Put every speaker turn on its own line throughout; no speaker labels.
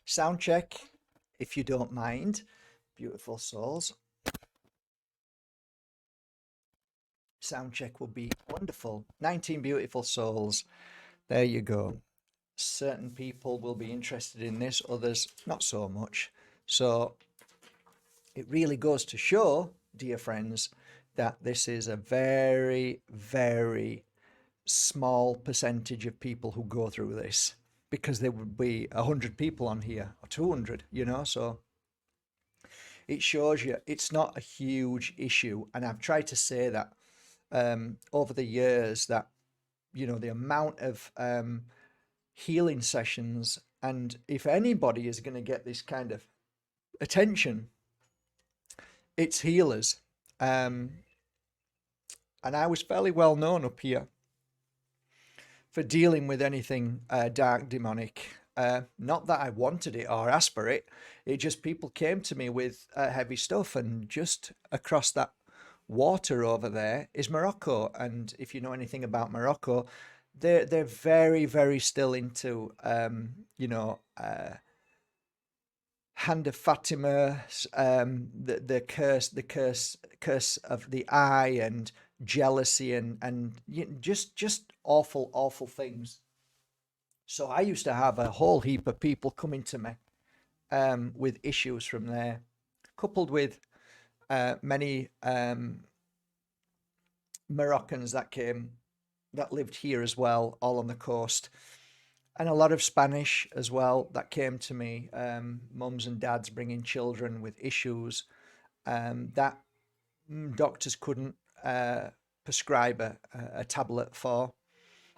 Sound check, if you don't mind, beautiful souls. Sound check would be wonderful. 19 beautiful souls. There you go. Certain people will be interested in this, others not so much. So it really goes to show, dear friends, that this is a very, very small percentage of people who go through this, because there would be 100 people on here or 200, so it shows you it's not a huge issue. And I've tried to say that over the years, that the amount of healing sessions, and if anybody is going to get this kind of attention, it's healers. And I was fairly well known up here for dealing with anything dark, demonic. Not that I wanted it or asked for it. It just, people came to me with heavy stuff. And just across that water over there is Morocco. And if you know anything about Morocco, they're very, very still into Hand of Fatima, the curse of the eye, and jealousy, and just awful things. So I used to have a whole heap of people coming to me with issues from there, coupled with many Moroccans that lived here as well, all on the coast, and a lot of Spanish as well that came to me, mums and dads bringing children with issues that doctors couldn't prescribe a tablet for,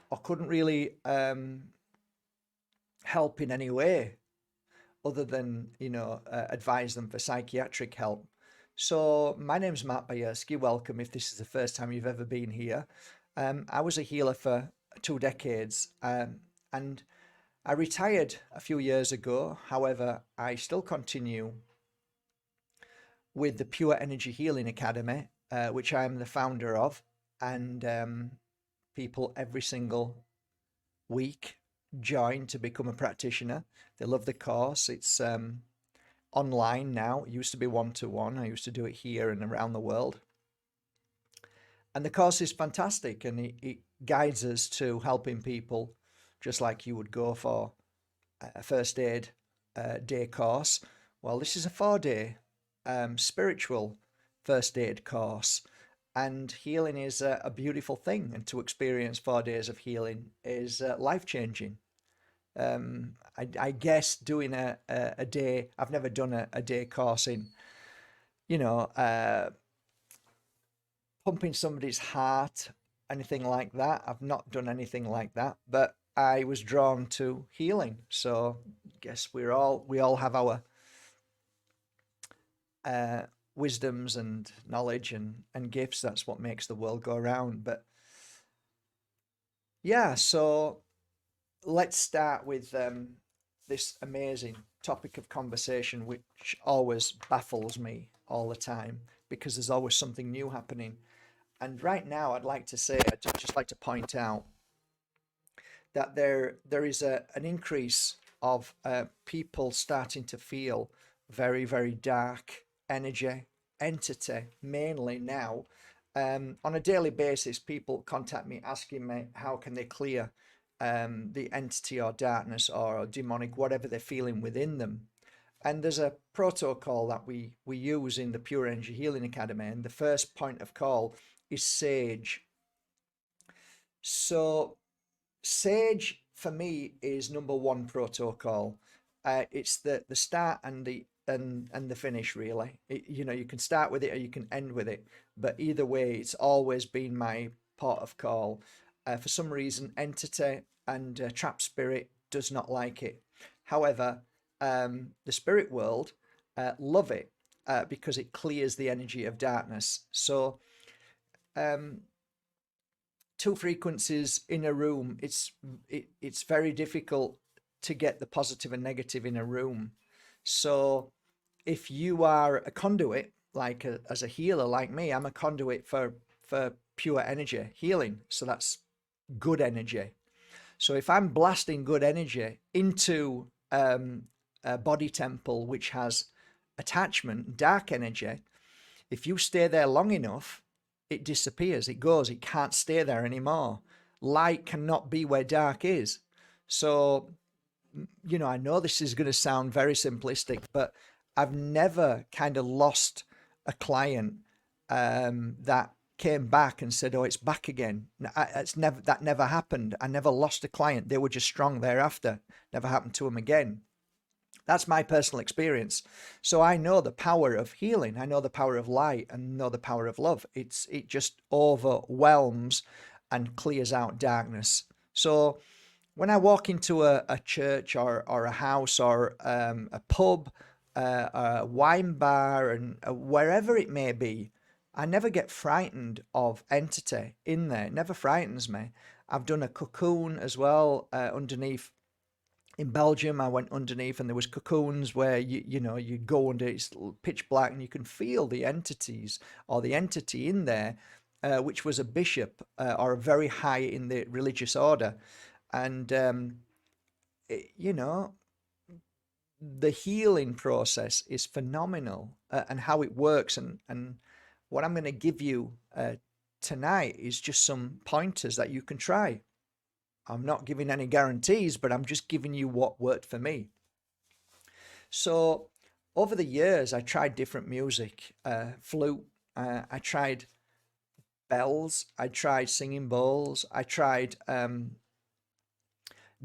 or couldn't really help in any way other than, advise them for psychiatric help. So my name's Mark Bajerski. Welcome if this is the first time you've ever been here. I was a healer for 2 decades, and I retired a few years ago. However, I still continue with the Pure Energy Healing Academy, which I am the founder of, and people every single week join to become a practitioner. They love the course. It's online now. It used to be one-to-one. I used to do it here and around the world. And the course is fantastic, and it guides us to helping people, just like you would go for a first aid day course. Well, this is a 4-day spiritual first aid course, and healing is a beautiful thing. And to experience 4 days of healing is life-changing. I guess doing a day, I've never done a day course in, pumping somebody's heart, anything like that. I've not done anything like that, but I was drawn to healing. So I guess we all have our wisdoms and knowledge and gifts. That's what makes the world go around. But yeah, so let's start with this amazing topic of conversation, which always baffles me all the time, because there's always something new happening. And right now, I'd just like to point out that there is an increase of people starting to feel very, very dark entity, mainly now. On a daily basis, people contact me asking me how can they clear the entity or darkness or demonic, whatever they're feeling within them. And there's a protocol that we use in the Pure Energy Healing Academy, and the first point of call is sage. So sage for me is number one protocol. It's the start and the finish, really. You can start with it or you can end with it, but either way, it's always been my port of call. For some reason, entity and trap spirit does not like it. However, the spirit world love it because it clears the energy of darkness. So 2 frequencies in a room, it's very difficult to get the positive and negative in a room. So if you are a conduit, like as a healer like me, I'm a conduit for pure energy healing. So that's good energy. So if I'm blasting good energy into a body temple which has attachment, dark energy, if you stay there long enough, it disappears, it goes, it can't stay there anymore. Light cannot be where dark is. So, I know this is going to sound very simplistic, but I've never kind of lost a client that came back and said, "Oh, it's back again." That never happened. I never lost a client. They were just strong thereafter. Never happened to them again. That's my personal experience. So I know the power of healing. I know the power of light and know the power of love. It just overwhelms and clears out darkness. So when I walk into a church or a house or a pub, a wine bar, and wherever it may be, I never get frightened of entity in there. It never frightens me. I've done a cocoon as well underneath. In Belgium, I went underneath, and there was cocoons where you go under, it's pitch black, and you can feel the entities or the entity in there, which was a bishop or a very high in the religious order, and it, the healing process is phenomenal, and how it works, and what I'm going to give you tonight is just some pointers that you can try. I'm not giving any guarantees, but I'm just giving you what worked for me. So over the years, I tried different music, flute, I tried bells, I tried singing bowls, I tried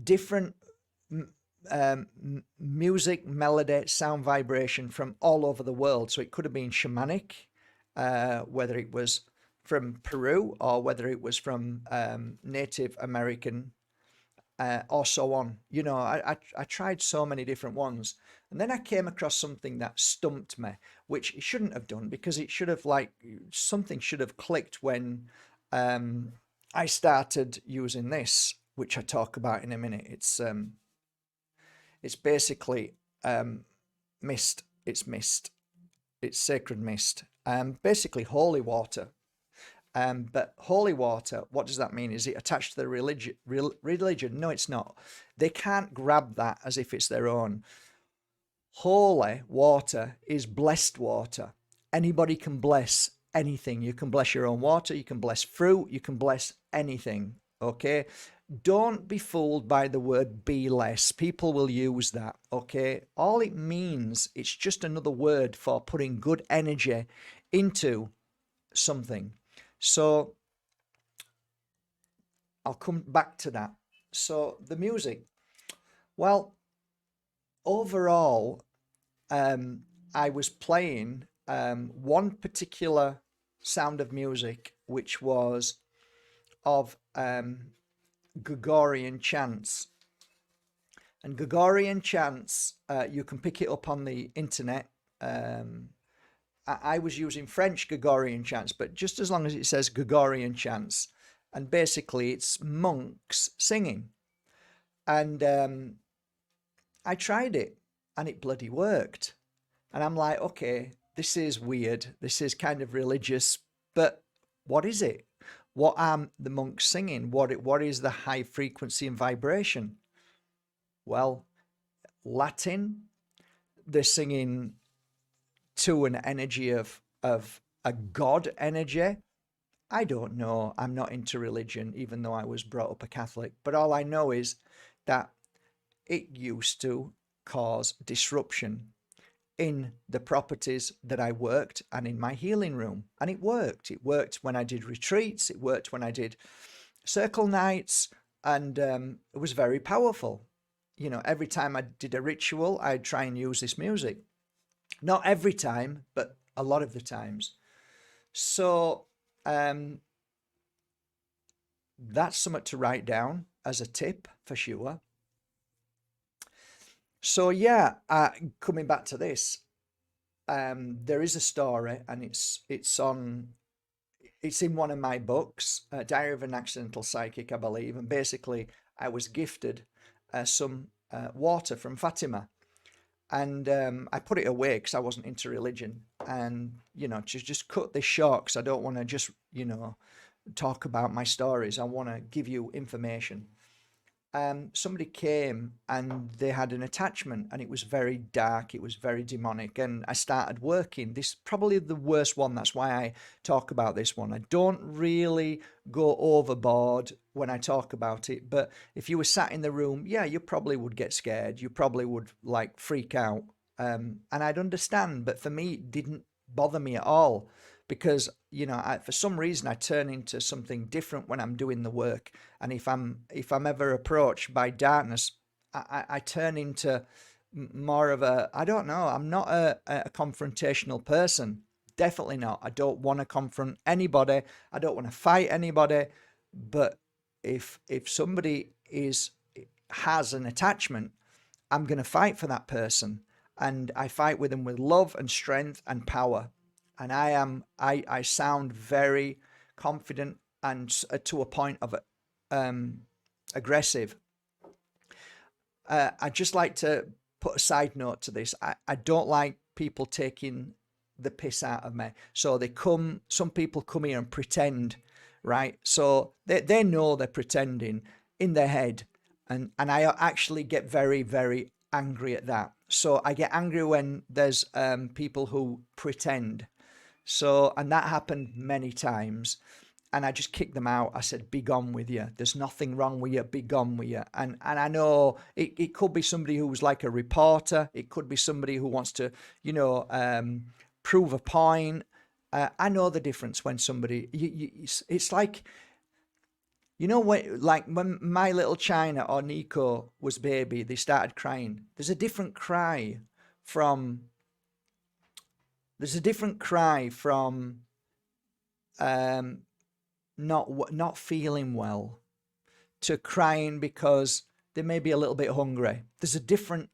different music, melody, sound vibration from all over the world. So it could have been shamanic, whether it was from Peru or whether it was from Native American, or so on. I tried so many different ones. And then I came across something that stumped me, which it shouldn't have done, because it should have, something should have clicked when I started using this, which I talk about in a minute. It's basically mist. It's mist. It's sacred mist. Basically holy water. But holy water, what does that mean? Is it attached to the religion? No, it's not. They can't grab that as if it's their own. Holy water is blessed water. Anybody can bless anything. You can bless your own water. You can bless fruit. You can bless anything. Okay? Don't be fooled by the word be less. People will use that. Okay? All it means, it's just another word for putting good energy into something. So I'll come back to that. So the music, well, overall, I was playing one particular sound of music, which was of Gregorian chants. And Gregorian chants, you can pick it up on the internet. I was using French Gregorian chants, but just as long as it says Gregorian chants, and basically it's monks singing. And I tried it, and it bloody worked. And I'm like, okay, this is weird. This is kind of religious, but what is it? What are the monks singing? What is the high frequency and vibration? Well, Latin, they're singing to an energy of a god energy. I don't know. I'm not into religion, even though I was brought up a Catholic. But all I know is that it used to cause disruption in the properties that I worked and in my healing room. And it worked. It worked when I did retreats. It worked when I did circle nights. And it was very powerful. Every time I did a ritual, I'd try and use this music. Not every time, but a lot of the times. So that's something to write down as a tip for sure. So yeah, coming back to this, there is a story, and it's in one of my books, Diary of an Accidental Psychic, I believe. And basically, I was gifted some water from Fatima, and I put it away because I wasn't into religion, and to just cut this short, because I don't want to just talk about my stories. I want to give you information. somebody came and they had an attachment, and it was very dark, it was very demonic, and I started working. This is probably the worst one. That's why I talk about this one. I don't really go overboard when I talk about it, but if you were sat in the room, yeah, you probably would get scared, you probably would like freak out, and I'd understand. But for me, it didn't bother me at all, because for some reason I turn into something different when I'm doing the work. And if I'm ever approached by darkness, I turn into more of a, I don't know, I'm not a confrontational person. Definitely not. I don't want to confront anybody. I don't want to fight anybody. But if somebody has an attachment, I'm going to fight for that person, and I fight with them with love and strength and power. And I sound very confident, and to a point of um, aggressive. I just like to put a side note to this. I don't like people taking the piss out of me. So some people come here and pretend, right? So they know they're pretending in their head. And I actually get very, very angry at that. So I get angry when there's people who pretend. So, and that happened many times. And I just kicked them out. I said, be gone with you. There's nothing wrong with you. Be gone with you. And I know it could be somebody who's like a reporter. It could be somebody who wants to, prove a point. I know the difference when somebody, it's like, like when my little China or Nico was baby, they started crying. From, there's a different cry from, um, not feeling well, to crying because they may be a little bit hungry. There's a different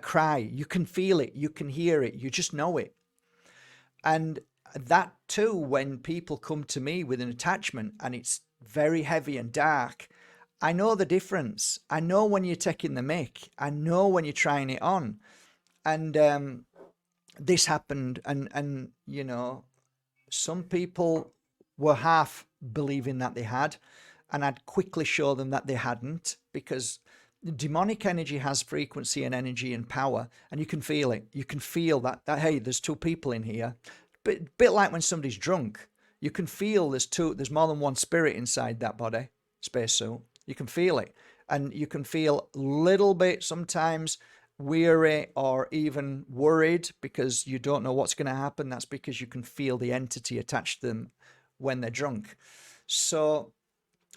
cry. You can feel it, you can hear it, you just know it. And that too, when people come to me with an attachment and it's very heavy and dark, I know the difference. I know when you're taking the mick. I know when you're trying it on. And this happened, and some people were half believing that they had, and I'd quickly show them that they hadn't, because demonic energy has frequency and energy and power, and you can feel it. You can feel that hey, there's two people in here. But bit like when somebody's drunk, you can feel there's more than one spirit inside that body spacesuit. You can feel it, and you can feel a little bit sometimes weary or even worried because you don't know what's going to happen. That's because you can feel the entity attached to them when they're drunk. So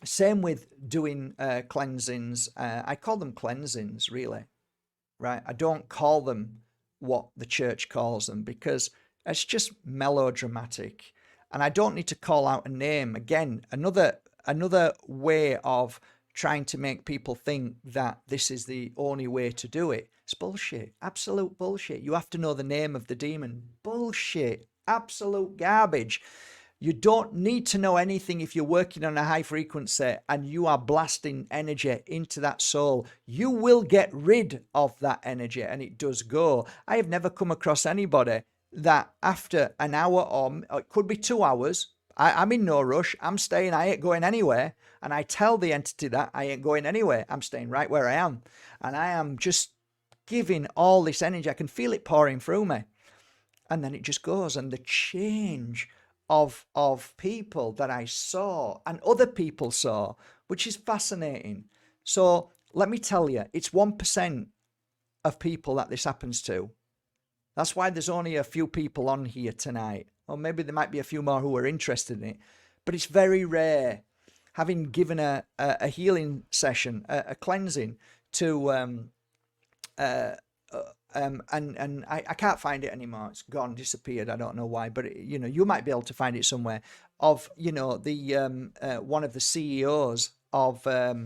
same with doing cleansings. I call them cleansings, really, right? I don't call them what the church calls them, because it's just melodramatic, and I don't need to call out a name. Again, another way of trying to make people think that this is the only way to do it. It's bullshit. Absolute bullshit. You have to know the name of the demon. Bullshit. Absolute garbage. You don't need to know anything if you're working on a high frequency and you are blasting energy into that soul. You will get rid of that energy, and it does go. I have never come across anybody that after an hour, or it could be 2 hours, I'm in no rush. I'm staying. I ain't going anywhere. And I tell the entity that I ain't going anywhere. I'm staying right where I am. And I am just giving all this energy. I can feel it pouring through me. And then it just goes. And the change of people that I saw and other people saw, which is fascinating. So let me tell you, it's 1% of people that this happens to. That's why there's only a few people on here tonight. Or maybe there might be a few more who are interested in it. But it's very rare. Having given a healing session, a cleansing to, and I can't find it anymore. It's gone, disappeared. I don't know why, but you might be able to find it somewhere. Of the one of the CEOs of a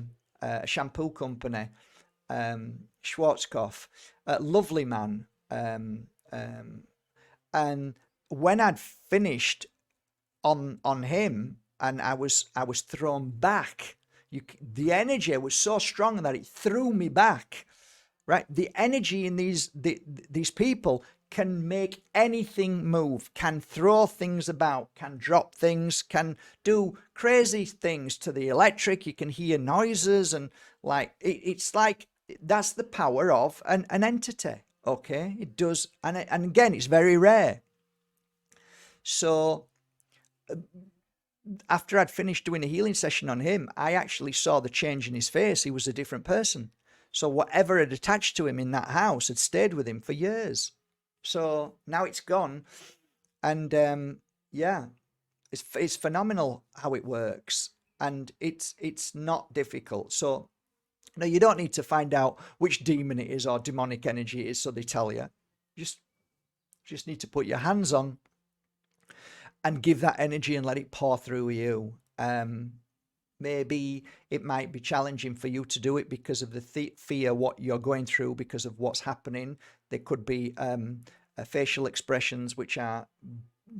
shampoo company, Schwarzkopf, lovely man. And when I'd finished on him, and I was thrown back. The energy was so strong that it threw me back, right? The energy in these people can make anything move, can throw things about, can drop things, can do crazy things to the electric. You can hear noises, and like it's like that's the power of an entity. Okay, it does, and again, it's very rare. So after I'd finished doing a healing session on him, I actually saw the change in his face. He was a different person. So whatever had attached to him in that house had stayed with him for years. So now it's gone, and yeah, it's phenomenal how it works, and it's not difficult. So no, you don't need to find out which demon it is or demonic energy it is, so they tell you. Just just need to put your hands on and give that energy and let it pour through you. Maybe it might be challenging for you to do it because of the fear what you're going through because of what's happening. There could be facial expressions which are,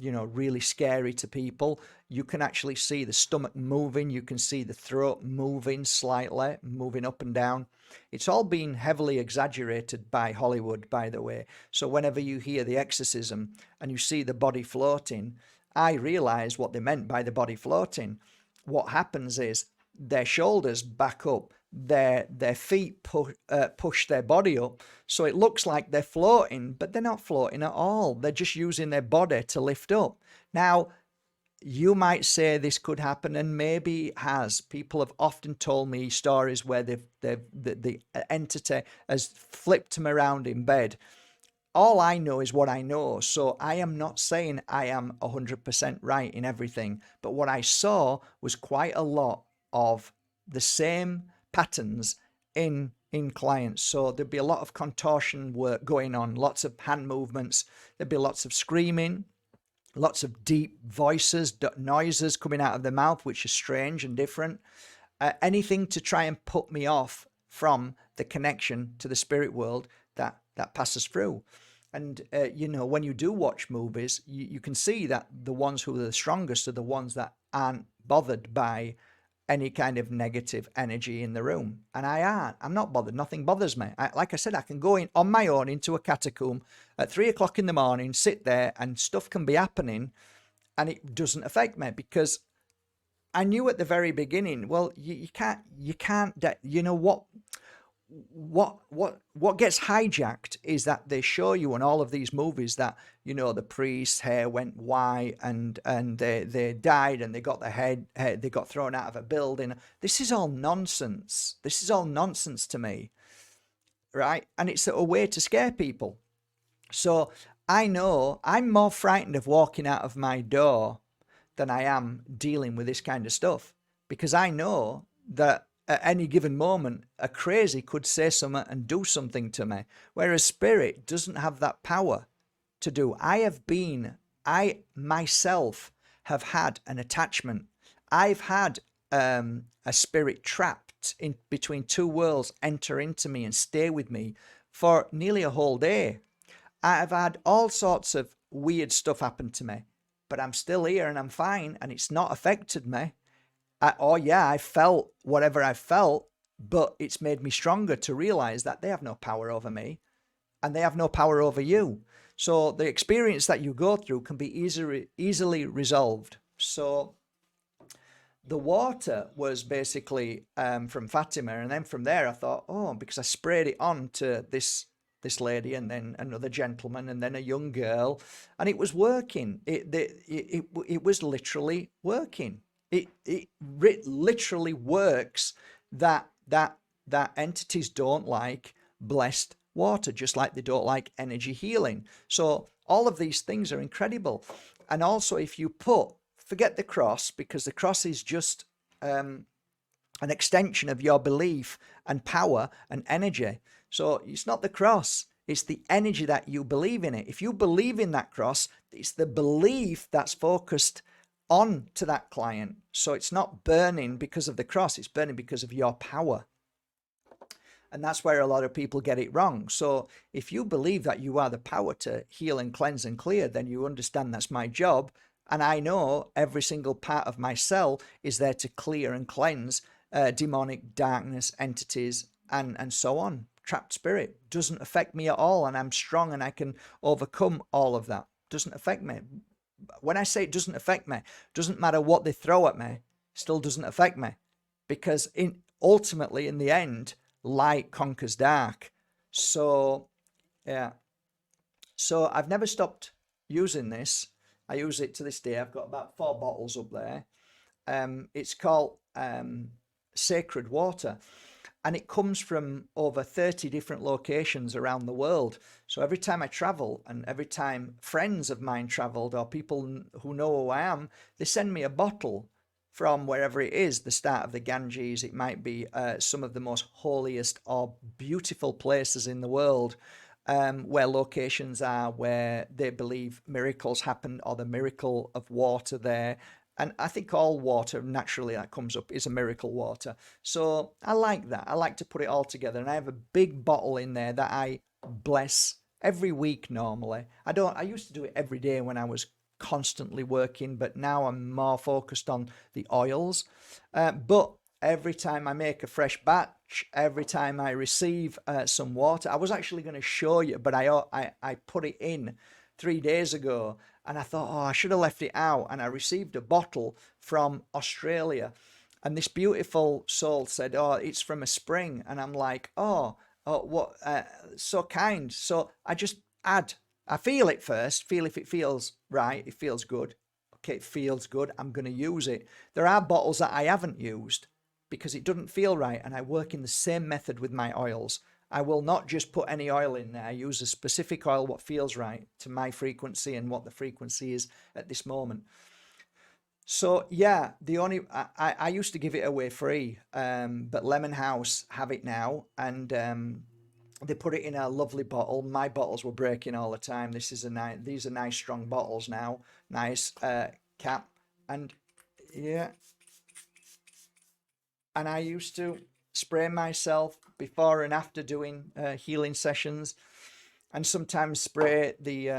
you know, really scary to people. You can actually see the stomach moving. You can see the throat moving slightly, moving up and down. It's all been heavily exaggerated by Hollywood, by the way. So whenever you hear the exorcism and you see the body floating, I realize what they meant by the body floating. What happens is their shoulders back up, their feet push their body up, so it looks like they're floating, but they're not floating at all. They're just using their body to lift up. Now, you might say this could happen, and maybe it has. People have often told me stories where the entity has flipped them around in bed. All I know is what I know. So I am not saying I am 100% right in everything. But what I saw was quite a lot of the same patterns in clients. So there'd be a lot of contortion work going on, lots of hand movements. There'd be lots of screaming, lots of deep voices, noises coming out of the mouth, which is strange and different. Anything to try and put me off from the connection to the spirit world that passes through. And you know, when you do watch movies, you can see that the ones who are the strongest are the ones that aren't bothered by any kind of negative energy in the room. And I'm not bothered. Nothing bothers me. Like I said, I can go in on my own into a catacomb at 3 o'clock in the morning, sit there, and stuff can be happening, and it doesn't affect me because I knew at the very beginning. Well, you can't. You know what gets hijacked is that they show you in all of these movies that, you know, the priest's hair went white and they died and they got their head they got thrown out of a building. This is all nonsense. This is all nonsense to me, right? And it's a way to scare people. So I know I'm more frightened of walking out of my door than I am dealing with this kind of stuff, because I know that at any given moment, a crazy could say something and do something to me, whereas spirit doesn't have that power to do. I myself have had an attachment. I've had a spirit trapped in between two worlds enter into me and stay with me for nearly a whole day. I've had all sorts of weird stuff happen to me, but I'm still here and I'm fine, and it's not affected me. I felt whatever I felt, but it's made me stronger to realize that they have no power over me and they have no power over you. So the experience that you go through can be easily resolved. So the water was basically from Fatima, and then from there I thought, oh, because I sprayed it on to this lady and then another gentleman and then a young girl, and it was working. It was literally working. It literally works. That entities don't like blessed water, just like they don't like energy healing. So all of these things are incredible. And also, if you forget the cross, because the cross is just an extension of your belief and power and energy. So it's not the cross, it's the energy that you believe in it. If you believe in that cross, it's the belief that's focused on to that client. So it's not burning because of the cross, it's burning because of your power. And that's where a lot of people get it wrong. So if you believe that you are the power to heal and cleanse and clear, then you understand that's my job. And I know every single part of my cell is there to clear and cleanse demonic darkness entities and so on. trapped spirit. Doesn't affect me at all, and I'm strong and I can overcome all of that. Doesn't affect me. When I say it doesn't affect me, doesn't matter what they throw at me, still doesn't affect me, because ultimately in the end, light conquers dark. So yeah, so I've never stopped using this. I use it to this day. I've got about 4 bottles up there. It's called sacred water, and it comes from over 30 different locations around the world. So every time I travel, and every time friends of mine traveled, or people who know who I am, they send me a bottle from wherever it is, the start of the Ganges. It might be some of the most holiest or beautiful places in the world, where locations are where they believe miracles happen, or the miracle of water there. And I think all water naturally that comes up is a miracle water. So I like that. I like to put it all together. And I have a big bottle in there that I bless every week normally. I used to do it every day when I was constantly working, but now I'm more focused on the oils. But every time I make a fresh batch, every time I receive some water, I was actually going to show you, but I put it in 3 days ago, and I thought, oh, I should have left it out. And I received a bottle from Australia, and this beautiful soul said, oh, it's from a spring. And I'm like, oh, what, so kind. So I just add, I feel it first, feel if it feels right, it feels good. Okay, it feels good, I'm going to use it. There are bottles that I haven't used because it doesn't feel right, and I work in the same method with my oils. I will not just put any oil in there. I use a specific oil, what feels right to my frequency and what the frequency is at this moment. So yeah, the only I used to give it away free, but Lemon House have it now, and they put it in a lovely bottle. My bottles were breaking all the time. This is a nice. These are nice strong bottles now. Nice cap, and yeah, and I used to spray myself before and after doing healing sessions, and sometimes spray the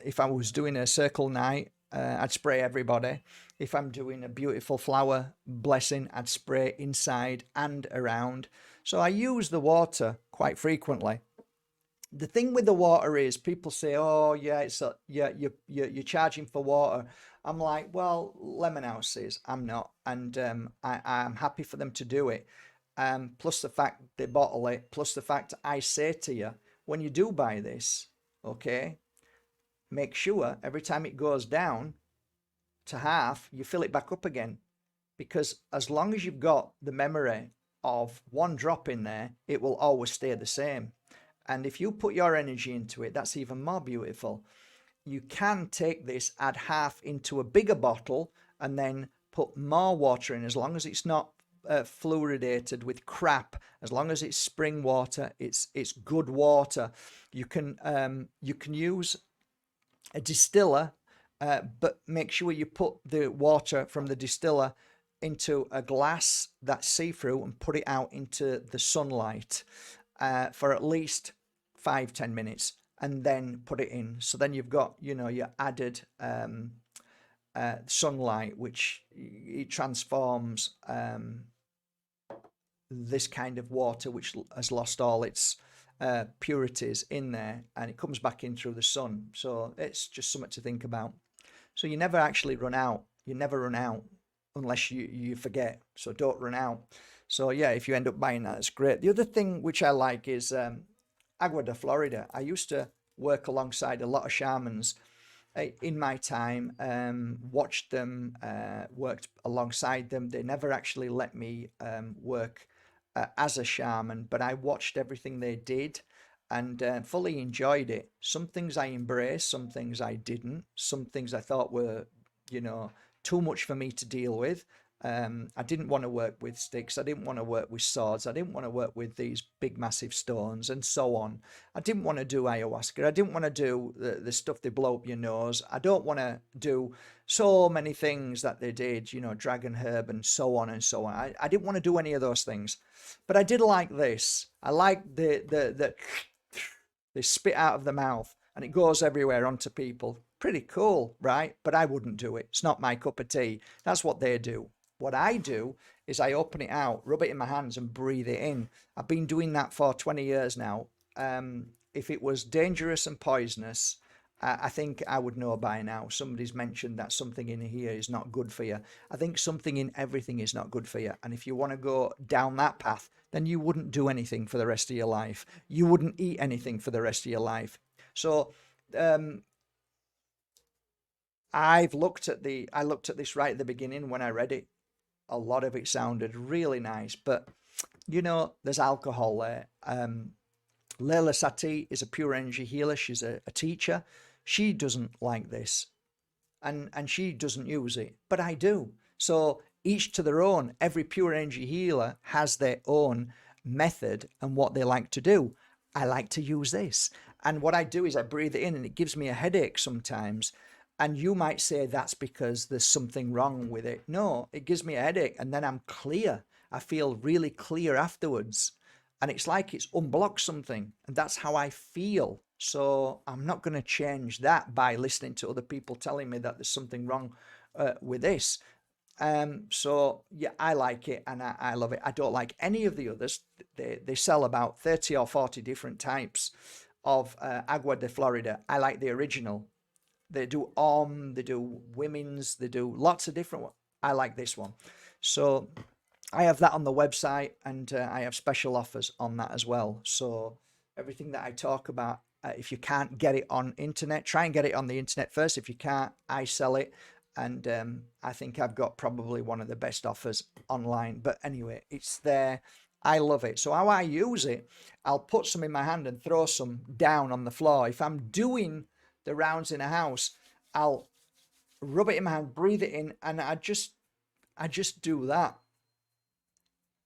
if I was doing a circle night, I'd spray everybody. If I'm doing a beautiful flower blessing, I'd spray inside and around. So I use the water quite frequently. The thing with the water is people say, oh yeah, yeah, you're charging for water. I'm like, well, Lemon House is, I'm not, and I'm happy for them to do it. Plus the fact they bottle it, plus the fact I say to you, when you do buy this, okay, make sure every time it goes down to half, you fill it back up again. Because as long as you've got the memory of one drop in there, it will always stay the same. And if you put your energy into it, that's even more beautiful. You can take this, add half into a bigger bottle, and then put more water in, as long as it's not fluoridated with crap. As long as it's spring water, it's good water. You can use a distiller, but make sure you put the water from the distiller into a glass that's see-through and put it out into the sunlight for at least 5-10 minutes, and then put it in. So then you've got, your added sunlight, which it transforms this kind of water, which has lost all its purities in there, and it comes back in through the sun. So it's just something to think about. So you never actually run out. You never run out unless you forget. So don't run out. So yeah, if you end up buying that, it's great. The other thing which I like is Agua de Florida. I used to work alongside a lot of shamans in my time, watched them, worked alongside them. They never actually let me work as a shaman, but I watched everything they did and fully enjoyed it. Some things I embraced, some things I didn't. Some things I thought were, too much for me to deal with. I didn't want to work with sticks. I didn't want to work with swords. I didn't want to work with these big, massive stones and so on. I didn't want to do ayahuasca. I didn't want to do the stuff they blow up your nose. I don't want to do so many things that they did, dragon herb and so on and so on. I didn't want to do any of those things. But I did like this. I like the they spit out of the mouth and it goes everywhere onto people. Pretty cool, right? But I wouldn't do it. It's not my cup of tea. That's what they do. What I do is I open it out, rub it in my hands, and breathe it in. I've been doing that for 20 years now. If it was dangerous and poisonous, I think I would know by now. Somebody's mentioned that something in here is not good for you. I think something in everything is not good for you. And if you want to go down that path, then you wouldn't do anything for the rest of your life. You wouldn't eat anything for the rest of your life. So um, I looked at this right at the beginning when I read it. A lot of it sounded really nice, but there's alcohol there. Leila Sati is a pure energy healer. She's a teacher. She doesn't like this, and she doesn't use it, but I do. So each to their own. Every pure energy healer has their own method and what they like to do. I like to use this. And what I do is I breathe it in and it gives me a headache sometimes. And you might say that's because there's something wrong with it. No, it gives me a headache and then I'm clear. I feel really clear afterwards. And it's like it's unblocked something. And that's how I feel. So I'm not going to change that by listening to other people telling me that there's something wrong with this. So yeah, I like it and I love it. I don't like any of the others. They sell about 30 or 40 different types of Agua de Florida. I like the original. They do they do women's, they do lots of different ones. I like this one. So I have that on the website and I have special offers on that as well. So everything that I talk about, if you can't get it on internet, try and get it on the internet first. If you can't, I sell it. And I think I've got probably one of the best offers online. But anyway, it's there. I love it. So how I use it, I'll put some in my hand and throw some down on the floor. If I'm doing the rounds in a house, I'll rub it in my hand, breathe it in, and I just do that.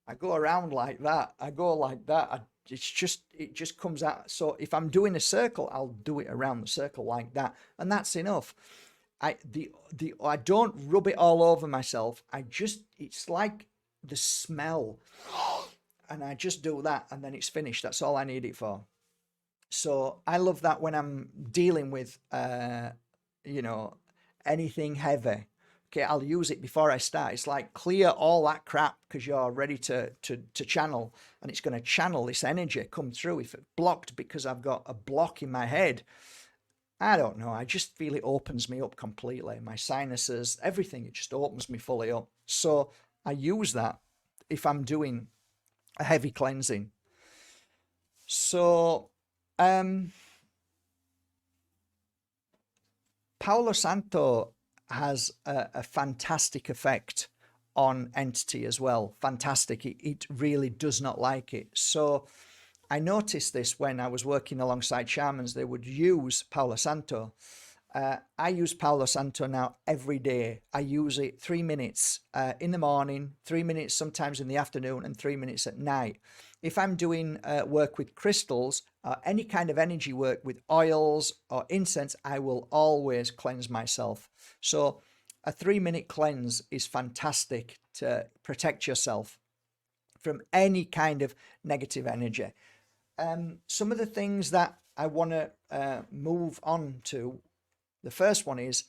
I go around like that. I go like that. It just comes out. So if I'm doing a circle, I'll do it around the circle like that, and that's enough. I don't rub it all over myself. It's like the smell, and I just do that, and then it's finished. That's all I need it for. So I love that when I'm dealing with you know anything heavy. Okay, I'll use it before I start. It's like clear all that crap because you're ready to channel, and it's going to channel this energy come through. If it's blocked because I've got a block in my head, I don't know. I just feel it opens me up completely. My sinuses, everything, it just opens me fully up. So I use that if I'm doing a heavy cleansing. So um Palo Santo has a fantastic effect on entity as well. Fantastic. It really does not like it. So I noticed this when I was working alongside shamans. They would use Palo Santo. I use Palo Santo now every day. I use it 3 minutes in the morning, 3 minutes sometimes in the afternoon, and 3 minutes at night. If I'm doing work with crystals, any kind of energy work with oils or incense, I will always cleanse myself. So a 3 minute cleanse is fantastic to protect yourself from any kind of negative energy. Some of the things that I want to move on to, the first one is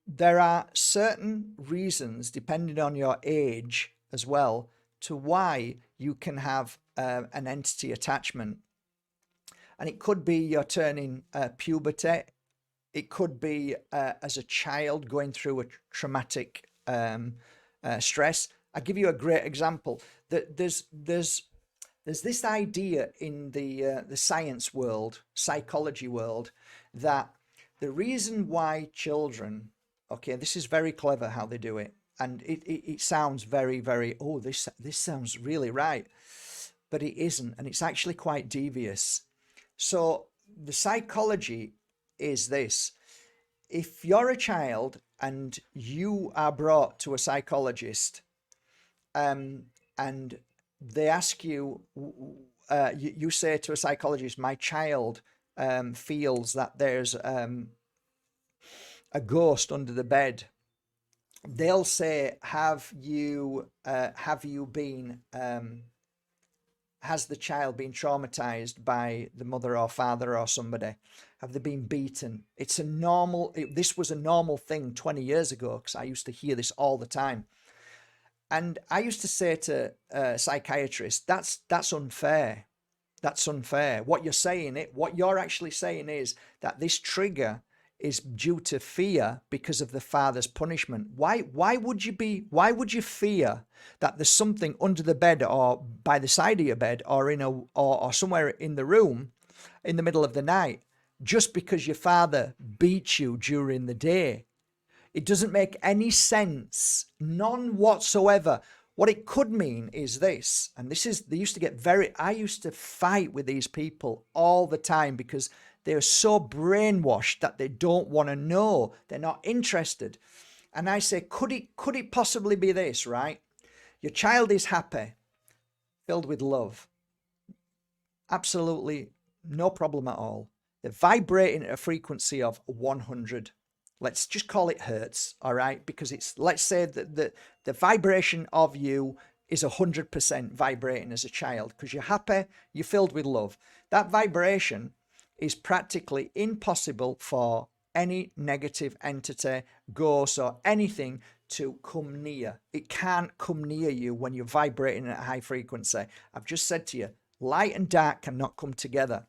there are certain reasons, depending on your age as well, to why you can have an entity attachment. And it could be you're turning puberty. It could be as a child going through a traumatic stress. I'll give you a great example. There's this idea in the science world, psychology world, that the reason why children, okay, this is very clever how they do it, and it sounds very, very, oh, this sounds really right, but it isn't, and it's actually quite devious. So the psychology is this: if you're a child and you are brought to a psychologist, and they ask you, you say to a psychologist, my child feels that there's a ghost under the bed. They'll say, have you been has the child been traumatized by the mother or father or somebody? Have they been beaten? It's a normal, this was a normal thing 20 years ago because I used to hear this all the time. And I used to say to psychiatrists, that's unfair. That's unfair. What you're actually saying is that this trigger is due to fear because of the father's punishment. Why would you fear that there's something under the bed or by the side of your bed or or somewhere in the room in the middle of the night just because your father beat you during the day? It doesn't make any sense, none whatsoever. What it could mean is this, and this is, they used to get I used to fight with these people all the time because they're so brainwashed that they don't want to know. They're not interested. And I say, could it possibly be this, right? Your child is happy, filled with love. Absolutely no problem at all. They're vibrating at a frequency of 100. Let's just call it hertz, all right? Because let's say that the vibration of you is 100% vibrating as a child because you're happy, you're filled with love. That vibration is practically impossible for any negative entity, ghost, or anything to come near. It can't come near you when you're vibrating at a high frequency. I've just said to you, light and dark cannot come together.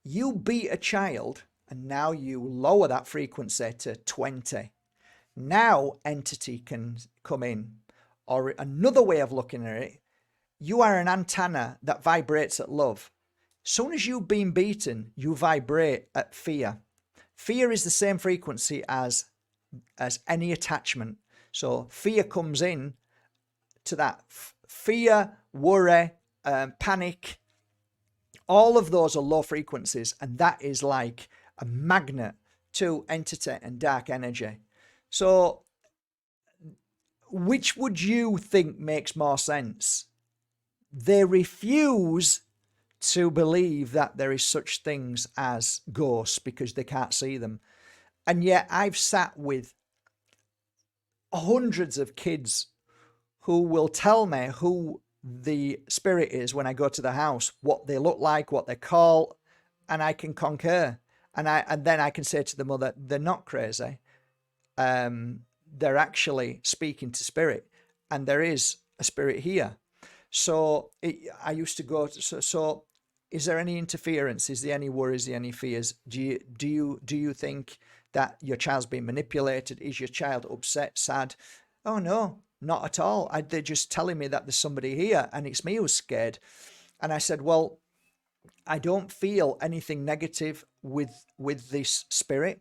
You beat a child and now you lower that frequency to 20. Now entity can come in. Or another way of looking at it, you are an antenna that vibrates at love. Soon as you've been beaten, you vibrate at fear. Fear is the same frequency as any attachment. So fear comes in to that. Fear, worry, panic, all of those are low frequencies, and that is like a magnet to entity and dark energy. So which would you think makes more sense? They refuse to believe that there is such things as ghosts because they can't see them. And yet I've sat with hundreds of kids who will tell me who the spirit is when I go to the house, what they look like, what they call, and I can concur. And then I can say to the mother, they're not crazy. They're actually speaking to spirit, and there is a spirit here. So I used to go. So is there any interference? Is there any worries? Is there any fears? Do you think that your child's being manipulated? Is your child upset, sad? Oh no, not at all. They're just telling me that there's somebody here, and it's me who's scared. And I said, well, I don't feel anything negative with this spirit.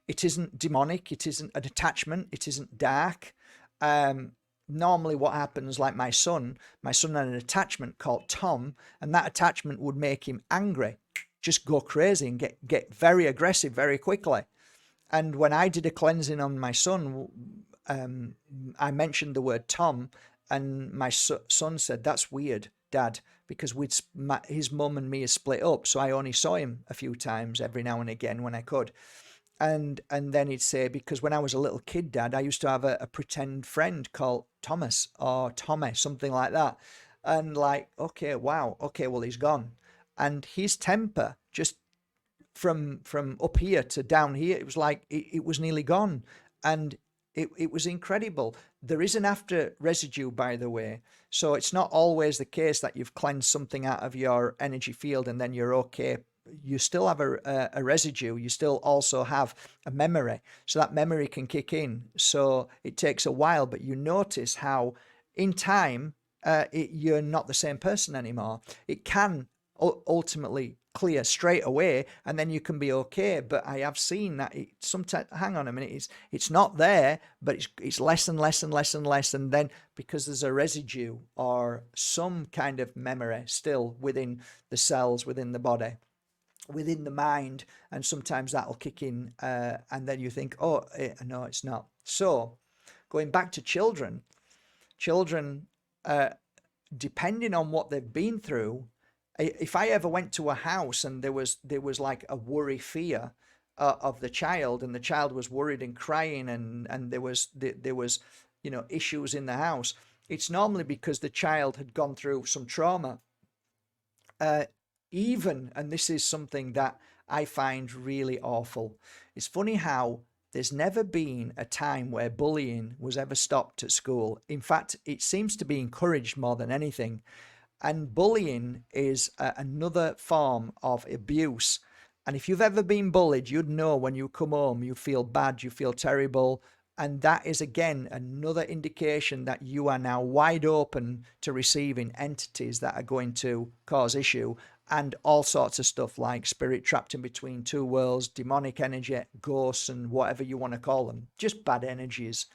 It isn't demonic. It isn't an attachment. It isn't dark. Normally what happens, like my son had an attachment called Tom, and that attachment would make him angry, just go crazy and get very aggressive very quickly. And when I did a cleansing on my son, I mentioned the word Tom, and my son said, that's weird, Dad, because his mum and me are split up, so I only saw him a few times every now and again when I could. And then he'd say, because when I was a little kid, Dad, I used to have a pretend friend called Thomas or Tommy, something like that. And like, okay, wow, okay, well, he's gone. And his temper just from up here to down here, it was like it was nearly gone. And it was incredible. There is an after residue, by the way. So it's not always the case that you've cleansed something out of your energy field and then you're okay. You still have a residue. You still also have a memory. So that memory can kick in. So it takes a while, but you notice how in time, you're not the same person anymore. It can ultimately clear straight away and then you can be okay, but I have seen that it sometimes, hang on a minute, it's not there, but it's less and less and less and less, and then because there's a residue or some kind of memory still within the cells, within the body, within the mind, and sometimes that'll kick in, and then you think, oh no, it's not. So going back to children, depending on what they've been through, if I ever went to a house and there was like a worry, fear of the child, and the child was worried and crying, and there was issues in the house, it's normally because the child had gone through some trauma Uh, Even, and this is something that I find really awful, it's funny how there's never been a time where bullying was ever stopped at school. In fact, it seems to be encouraged more than anything. And bullying is another form of abuse. And if you've ever been bullied, you'd know when you come home, you feel bad, you feel terrible. And that is again another indication that you are now wide open to receiving entities that are going to cause issue, and all sorts of stuff like spirit trapped in between two worlds, demonic energy, ghosts, and whatever you want to call them, just bad energies.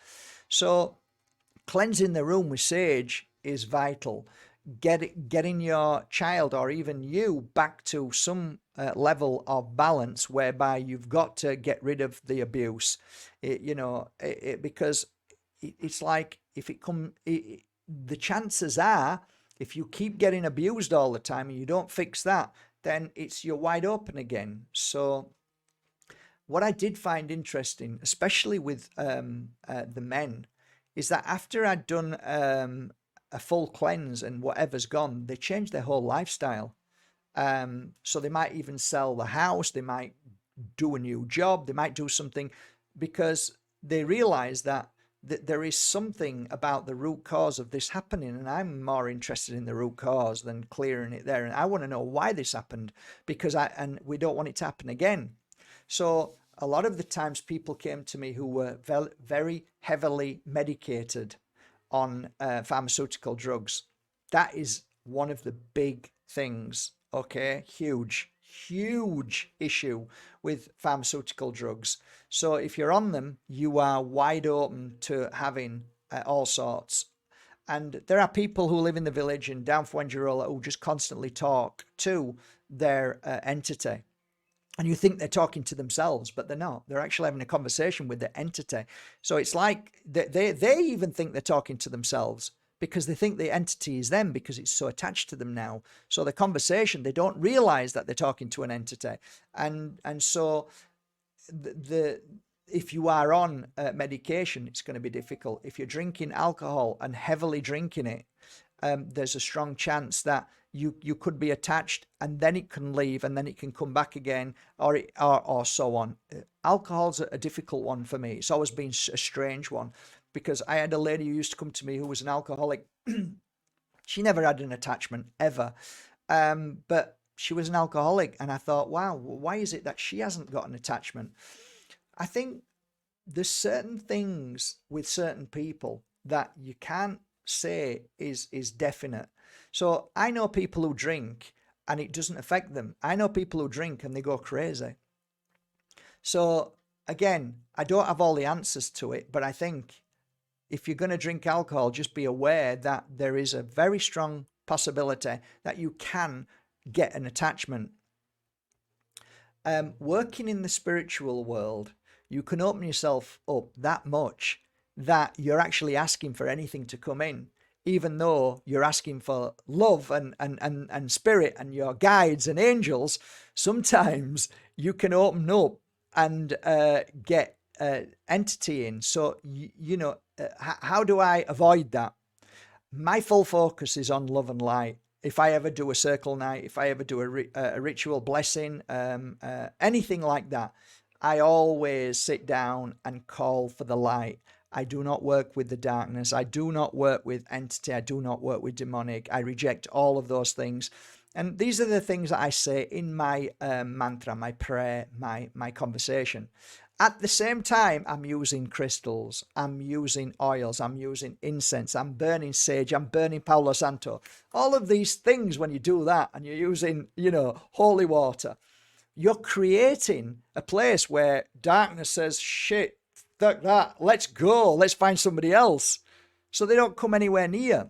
So cleansing the room with sage is vital. Getting your child or even you back to some level of balance whereby you've got to get rid of the abuse. Because it's like if it come, the chances are if you keep getting abused all the time and you don't fix that, then you're wide open again. So what I did find interesting, especially with the men, is that after I'd done a full cleanse and whatever's gone, they changed their whole lifestyle. So they might even sell the house, they might do a new job, they might do something because they realize that there is something about the root cause of this happening, and I'm more interested in the root cause than clearing it there. And I want to know why this happened, because we don't want it to happen again. So a lot of the times people came to me who were very heavily medicated on pharmaceutical drugs. That is one of the big things, okay? Huge issue with pharmaceutical drugs. So if you're on them, you are wide open to having all sorts. And there are people who live in the village in down Fuengirola who just constantly talk to their entity. And you think they're talking to themselves, but they're not. They're actually having a conversation with the entity. So it's like they even think they're talking to themselves because they think the entity is them because it's so attached to them now. So the conversation, they don't realize that they're talking to an entity. And so if you are on medication, it's going to be difficult. If you're drinking alcohol and heavily drinking it, there's a strong chance that you could be attached and then it can leave and then it can come back again, or so on. Alcohol's a difficult one for me. It's always been a strange one because I had a lady who used to come to me who was an alcoholic. She never had an attachment ever, but she was an alcoholic, and I thought, wow, why is it that she hasn't got an attachment? I think there's certain things with certain people that you can't say is definite. So I know people who drink and it doesn't affect them. I know people who drink and they go crazy. So again, I don't have all the answers to it, but I think if you're going to drink alcohol, just be aware that there is a very strong possibility that you can get an attachment. Working in the spiritual world, you can open yourself up that much that you're actually asking for anything to come in, even though you're asking for love and spirit and your guides and angels. Sometimes you can open up and get entity in. So, how do I avoid that? My full focus is on love and light. If I ever do a circle night, if I ever do a ritual blessing, anything like that, I always sit down and call for the light. I do not work with the darkness. I do not work with entity. I do not work with demonic. I reject all of those things. And these are the things that I say in my mantra, my prayer, my conversation. At the same time, I'm using crystals, I'm using oils, I'm using incense, I'm burning sage, I'm burning Palo Santo. All of these things, when you do that and you're using, holy water, you're creating a place where darkness says, shit, that, let's go, let's find somebody else. So they don't come anywhere near.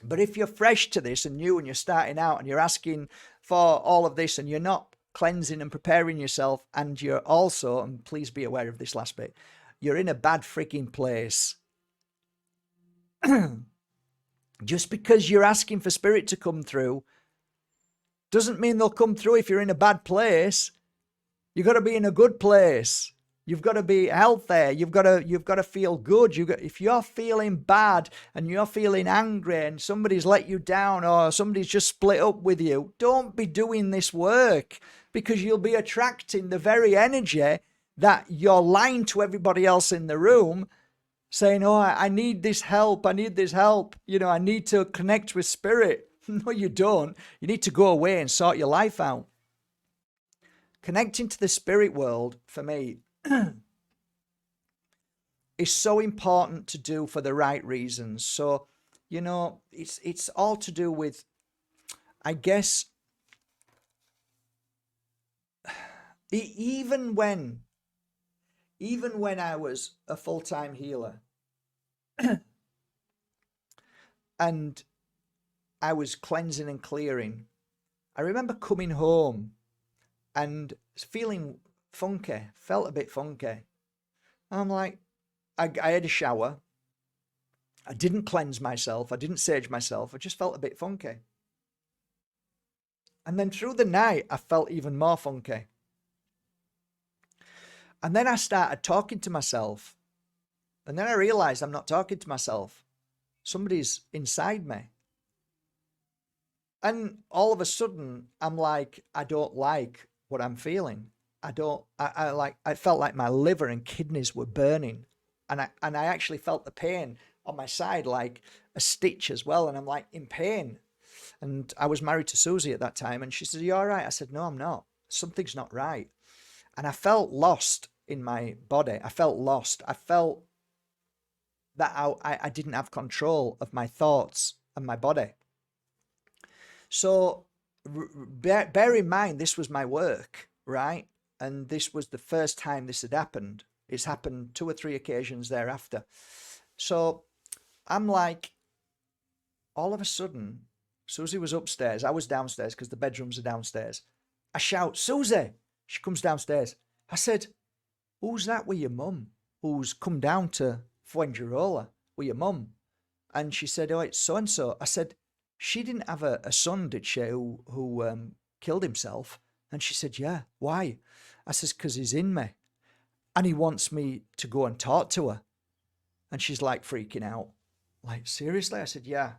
But if you're fresh to this and new and you're starting out and you're asking for all of this and you're not cleansing and preparing yourself, and you're also, and please be aware of this last bit, you're in a bad freaking place. Just because you're asking for spirit to come through doesn't mean they'll come through if you're in a bad place. You've got to be in a good place. You've got to be healthy. You've got to feel good. If you're feeling bad and you're feeling angry and somebody's let you down or somebody's just split up with you, don't be doing this work, because you'll be attracting the very energy that you're lying to everybody else in the room, saying, oh, I need this help. I need this help. I need to connect with spirit. No, you don't. You need to go away and sort your life out. Connecting to the spirit world, for me, is so important to do for the right reasons. So, it's all to do with, I guess, even when I was a full-time healer and I was cleansing and clearing, I remember coming home and feeling funky, felt a bit funky. I'm like, I had a shower. I didn't cleanse myself. I didn't sage myself. I just felt a bit funky. And then through the night, I felt even more funky. And then I started talking to myself. And then I realized I'm not talking to myself. Somebody's inside me. And all of a sudden, I'm like, I don't like what I'm feeling. I felt like my liver and kidneys were burning. And I actually felt the pain on my side, like a stitch as well. And I'm like in pain. And I was married to Susie at that time. And she said, you all right? I said, no, I'm not. Something's not right. And I felt lost in my body. I felt lost. I felt that I didn't have control of my thoughts and my body. So bear in mind, this was my work, right? And this was the first time this had happened. It's happened 2 or 3 occasions thereafter. So I'm like, all of a sudden, Susie was upstairs. I was downstairs because the bedrooms are downstairs. I shout, Susie! She comes downstairs. I said, who's that with your mum? Who's come down to Fuengirola with your mum? And she said, oh, it's so-and-so. I said, she didn't have a son, did she, who killed himself? And she said, yeah. Why? I says, because he's in me. And he wants me to go and talk to her. And she's like freaking out. Like, seriously? I said, yeah.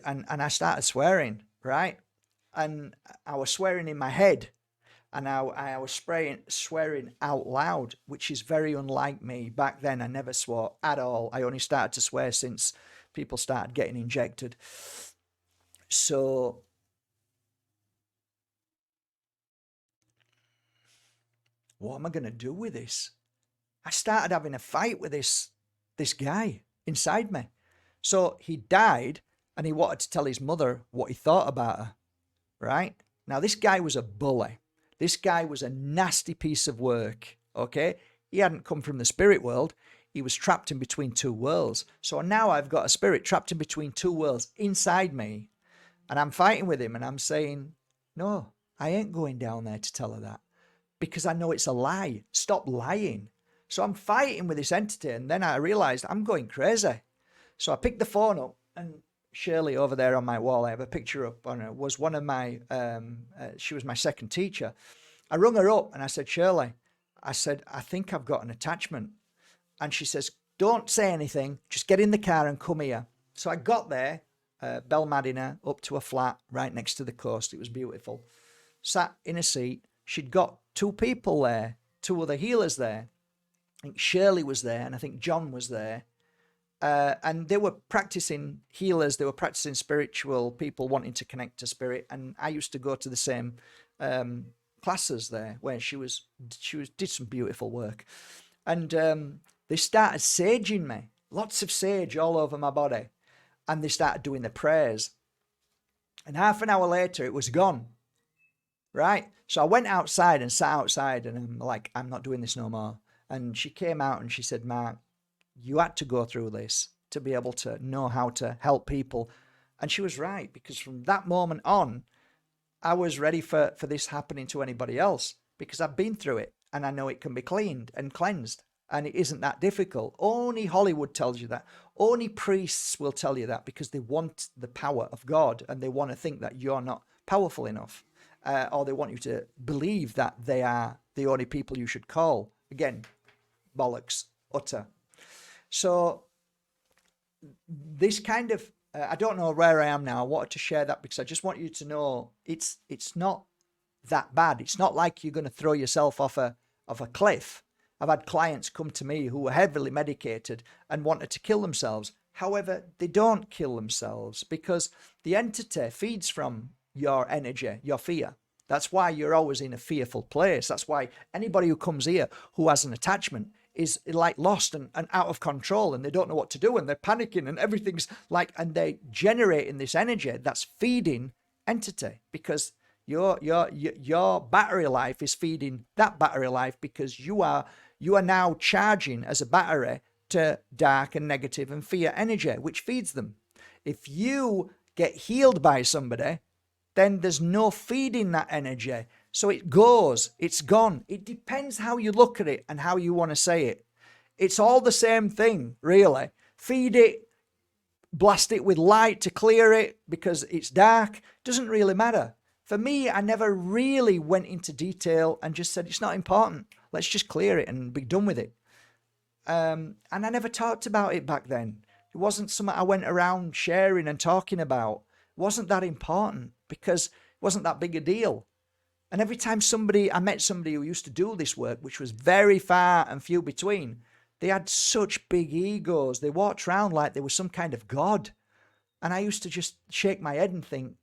And I started swearing, right? And I was swearing in my head. And I was swearing out loud, which is very unlike me. Back then, I never swore at all. I only started to swear since people started getting injected. So what am I going to do with this? I started having a fight with this guy inside me. So he died and he wanted to tell his mother what he thought about her, right? Now, this guy was a bully. This guy was a nasty piece of work, okay? He hadn't come from the spirit world. He was trapped in between 2 worlds. So now I've got a spirit trapped in between 2 worlds inside me. And I'm fighting with him and I'm saying, no, I ain't going down there to tell her that, because I know it's a lie. Stop lying. So I'm fighting with this entity, and then I realized I'm going crazy. So I picked the phone up, and Shirley over there on my wall, I have a picture up on her, was one of my, she was my second teacher. I rung her up and I said, Shirley, I said, I think I've got an attachment. And she says, don't say anything, just get in the car and come here. So I got there, Belmadina, up to a flat right next to the coast. It was beautiful. Sat in a seat. She'd got 2 people there, 2 other healers there. I think Shirley was there, and I think John was there. And they were practicing healers. They were practicing spiritual people wanting to connect to spirit. And I used to go to the same classes there, where she did some beautiful work. And they started saging me, lots of sage all over my body. And they started doing the prayers. And half an hour later, it was gone. Right? So I went outside and sat outside, and I'm like, I'm not doing this no more. And she came out and she said, Mark, you had to go through this to be able to know how to help people. And she was right, because from that moment on, I was ready for this happening to anybody else, because I've been through it and I know it can be cleaned and cleansed. And it isn't that difficult. Only Hollywood tells you that. Only priests will tell you that, because they want the power of God and they want to think that you're not powerful enough. Or they want you to believe that they are the only people you should call. Again, bollocks, utter. So this kind of, I don't know where I am now. I wanted to share that because I just want you to know it's not that bad. It's not like you're going to throw yourself off a cliff. I've had clients come to me who were heavily medicated and wanted to kill themselves. However, they don't kill themselves because the entity feeds from your energy, your fear. That's why you're always in a fearful place. That's why anybody who comes here who has an attachment is like lost and out of control, and they don't know what to do, and they're panicking, and everything's like, and they generating this energy that's feeding entity, because your battery life is feeding that battery life, because you are now charging as a battery to dark and negative and fear energy, which feeds them. If you get healed by somebody, then there's no feeding that energy. So it goes, it's gone. It depends how you look at it and how you want to say it. It's all the same thing, really. Feed it, blast it with light to clear it because it's dark. Doesn't really matter. For me, I never really went into detail and just said, it's not important. Let's just clear it and be done with it. And I never talked about it back then. It wasn't something I went around sharing and talking about. It wasn't that important because it wasn't that big a deal. And every time I met somebody who used to do this work, which was very far and few between, they had such big egos. They walked around like they were some kind of god. And I used to just shake my head and think,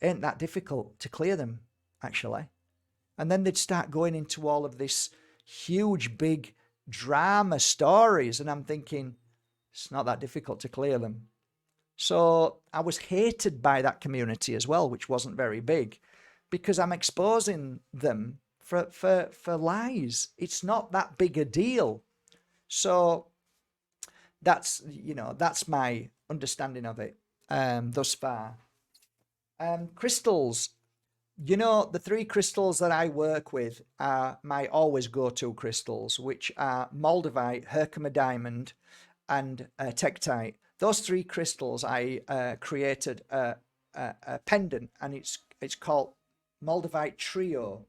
ain't that difficult to clear them, actually. And then they'd start going into all of this huge, big drama stories. And I'm thinking, it's not that difficult to clear them. So I was hated by that community as well, which wasn't very big, because I'm exposing them for lies. It's not that big a deal. So that's my understanding of it thus far. Crystals. The 3 crystals that I work with are my always go-to crystals, which are Moldavite, Herkimer diamond, and Tektite. Those 3 crystals, I created a pendant, and it's called Moldavite Trio.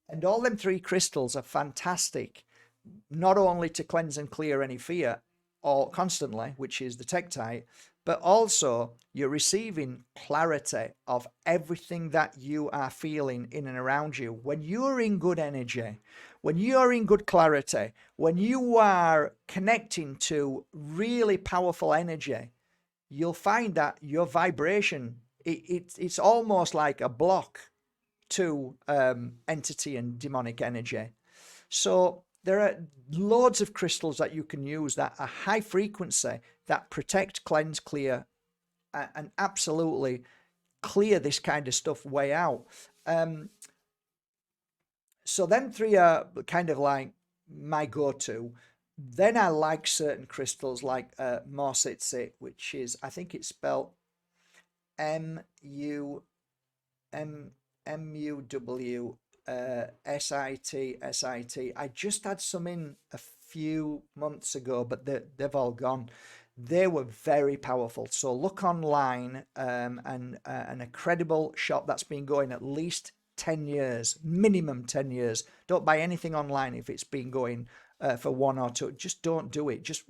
And all them 3 crystals are fantastic, not only to cleanse and clear any fear or constantly, which is the Tektite, but also you're receiving clarity of everything that you are feeling in and around you. When you're in good energy, when you're in good clarity, when you are connecting to really powerful energy, you'll find that your vibration, it's almost like a block to entity and demonic energy. So there are loads of crystals that you can use that are high frequency, that protect, cleanse, clear, and absolutely clear this kind of stuff way out. So them 3 are kind of like my go-to. Then I like certain crystals like Mite, which is, I think it's spelled MUWSIT. I just had some in a few months ago, but they've all gone. They were very powerful. So look online, and a credible shop that's been going at least 10 years, minimum 10 years. Don't buy anything online if it's been going for 1 or 2. Just don't do it. Just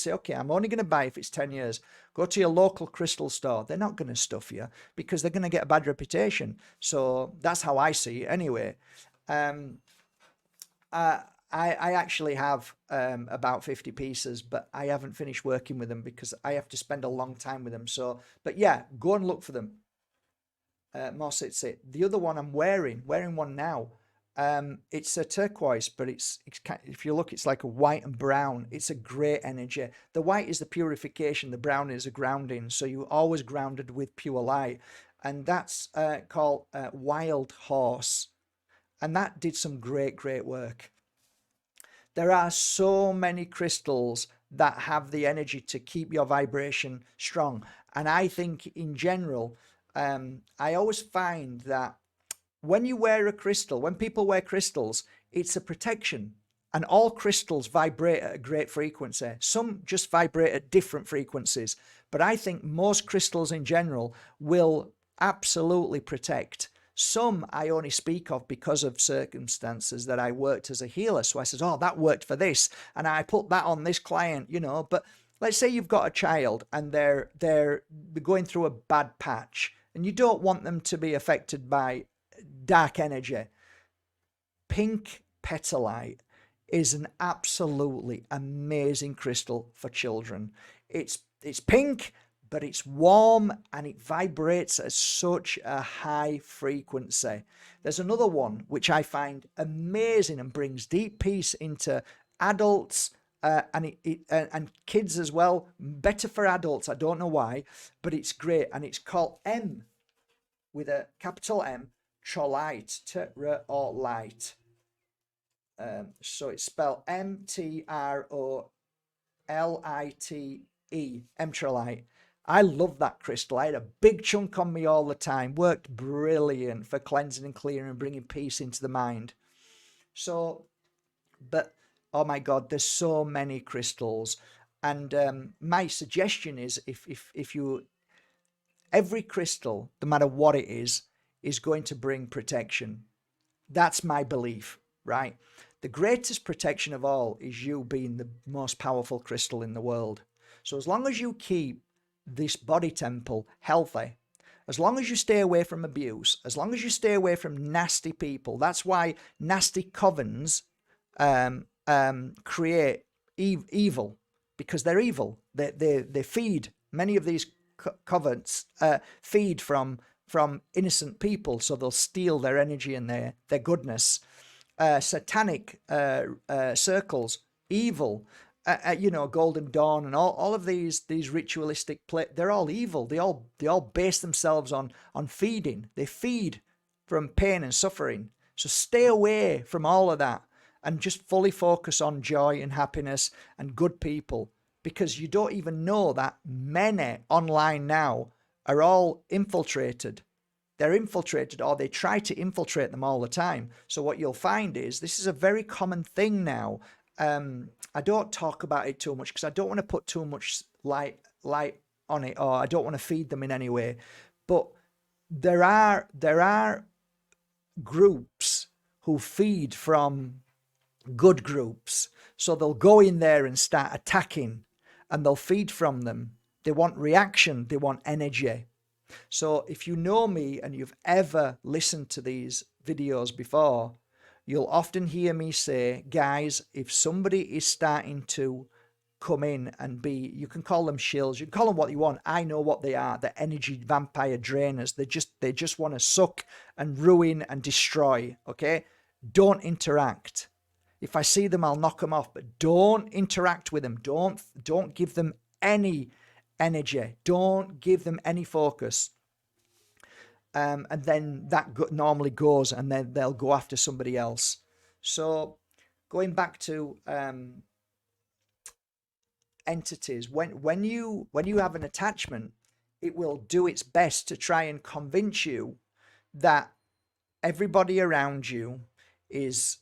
say, okay, I'm only going to buy if it's 10 years. Go to your local crystal store. They're not going to stuff you because they're going to get a bad reputation. So that's how I see it anyway. I actually have about 50 pieces, but I haven't finished working with them because I have to spend a long time with them. So, but yeah, go and look for them. Mite. The other one I'm wearing one now. It's a turquoise, but it's if you look, it's like a white and brown. It's a great energy. The white is the purification, the brown is a grounding. So you're always grounded with pure light, and that's called Wild Horse, and that did some great work. There are so many crystals that have the energy to keep your vibration strong, and I think in general, I always find that when you wear a crystal, when people wear crystals, it's a protection. And all crystals vibrate at a great frequency. Some just vibrate at different frequencies. But I think most crystals in general will absolutely protect. Some I only speak of because of circumstances that I worked as a healer. So I said, oh, that worked for this, and I put that on this client, But let's say you've got a child and they're going through a bad patch, and you don't want them to be affected by dark energy. Pink petalite is an absolutely amazing crystal for children. It's pink, but it's warm and it vibrates at such a high frequency. There's another one which I find amazing and brings deep peace into adults, and kids as well. Better for adults, I don't know why, but it's great, and it's called M, with a capital M, Trolite, Trolite. So it's spelled Mtrolite, Mtrolite. I love that crystal. I had a big chunk on me all the time. Worked brilliant for cleansing and clearing and bringing peace into the mind. So, but oh my God, there's so many crystals. And my suggestion is, if you, every crystal, no matter what it is going to bring protection. That's my belief, right? The greatest protection of all is you being the most powerful crystal in the world. So as long as you keep this body temple healthy, as long as you stay away from abuse, as long as you stay away from nasty people, that's why nasty covens create evil, because they're evil. They feed, many of these covens feed from innocent people, so they'll steal their energy and their goodness. Satanic circles, evil, Golden Dawn, and all of these ritualistic they're all evil. They all base themselves on feeding. They feed from pain and suffering. So stay away from all of that and just fully focus on joy and happiness and good people, because you don't even know that many online now are all infiltrated. They're infiltrated, or they try to infiltrate them all the time. So what you'll find is, this is a very common thing now. I don't talk about it too much because I don't want to put too much light on it, or I don't want to feed them in any way. But there are groups who feed from good groups. So they'll go in there and start attacking, and they'll feed from them. They want reaction, they want energy. So if you know me and you've ever listened to these videos before, you'll often hear me say, guys, if somebody is starting to come in and be, you can call them shills, you can call them what you want. I know what they are. They're energy vampire drainers. They just want to suck and ruin and destroy. Okay? Don't interact. If I see them, I'll knock them off, but don't interact with them. Don't give them any energy. Don't give them any focus. And then that normally goes, and then they'll go after somebody else. So going back to entities, when you have an attachment, it will do its best to try and convince you that everybody around you is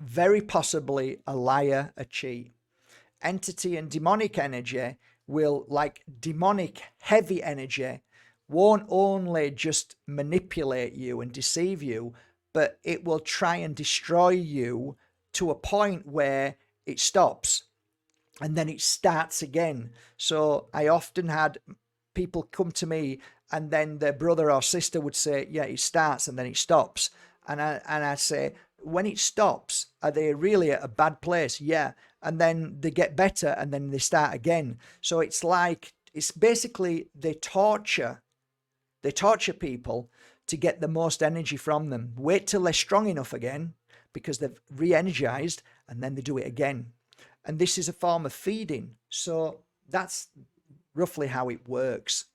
very possibly a liar, a cheat. Entity and demonic energy will, like demonic heavy energy, won't only just manipulate you and deceive you, but it will try and destroy you to a point where it stops and then it starts again. So I often had people come to me, and then their brother or sister would say, yeah, it starts and then it stops. And I say, when it stops, are they really at a bad place? Yeah. And then they get better and then they start again. So it's basically they torture people to get the most energy from them. Wait till they're strong enough again, because they've re-energized, and then they do it again. And this is a form of feeding. So that's roughly how it works.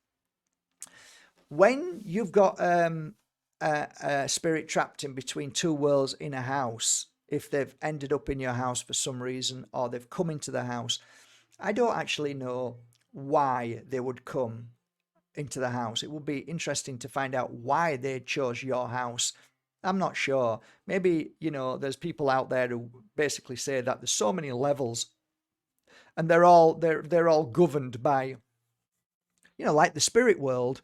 When you've got a spirit trapped in between two worlds in a house, if they've ended up in your house for some reason, or they've come into the house, I don't actually know why they would come into the house. It would be interesting to find out why they chose your house. I'm not sure. Maybe, there's people out there who basically say that there's so many levels, and they're all governed by, like the spirit world.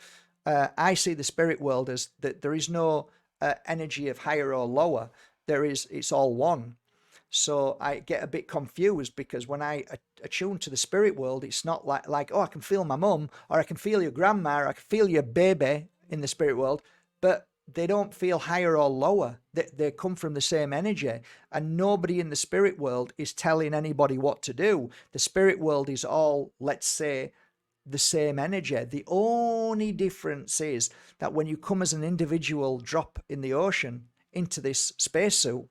I see the spirit world as that there is no energy of higher or lower. It's all one. So I get a bit confused because when I attune to the spirit world, it's not like, oh, I can feel my mum, or I can feel your grandma, or I can feel your baby in the spirit world, but they don't feel higher or lower. They come from the same energy, and nobody in the spirit world is telling anybody what to do. The spirit world is all, let's say, the same energy. The only difference is that when you come as an individual drop in the ocean into this spacesuit,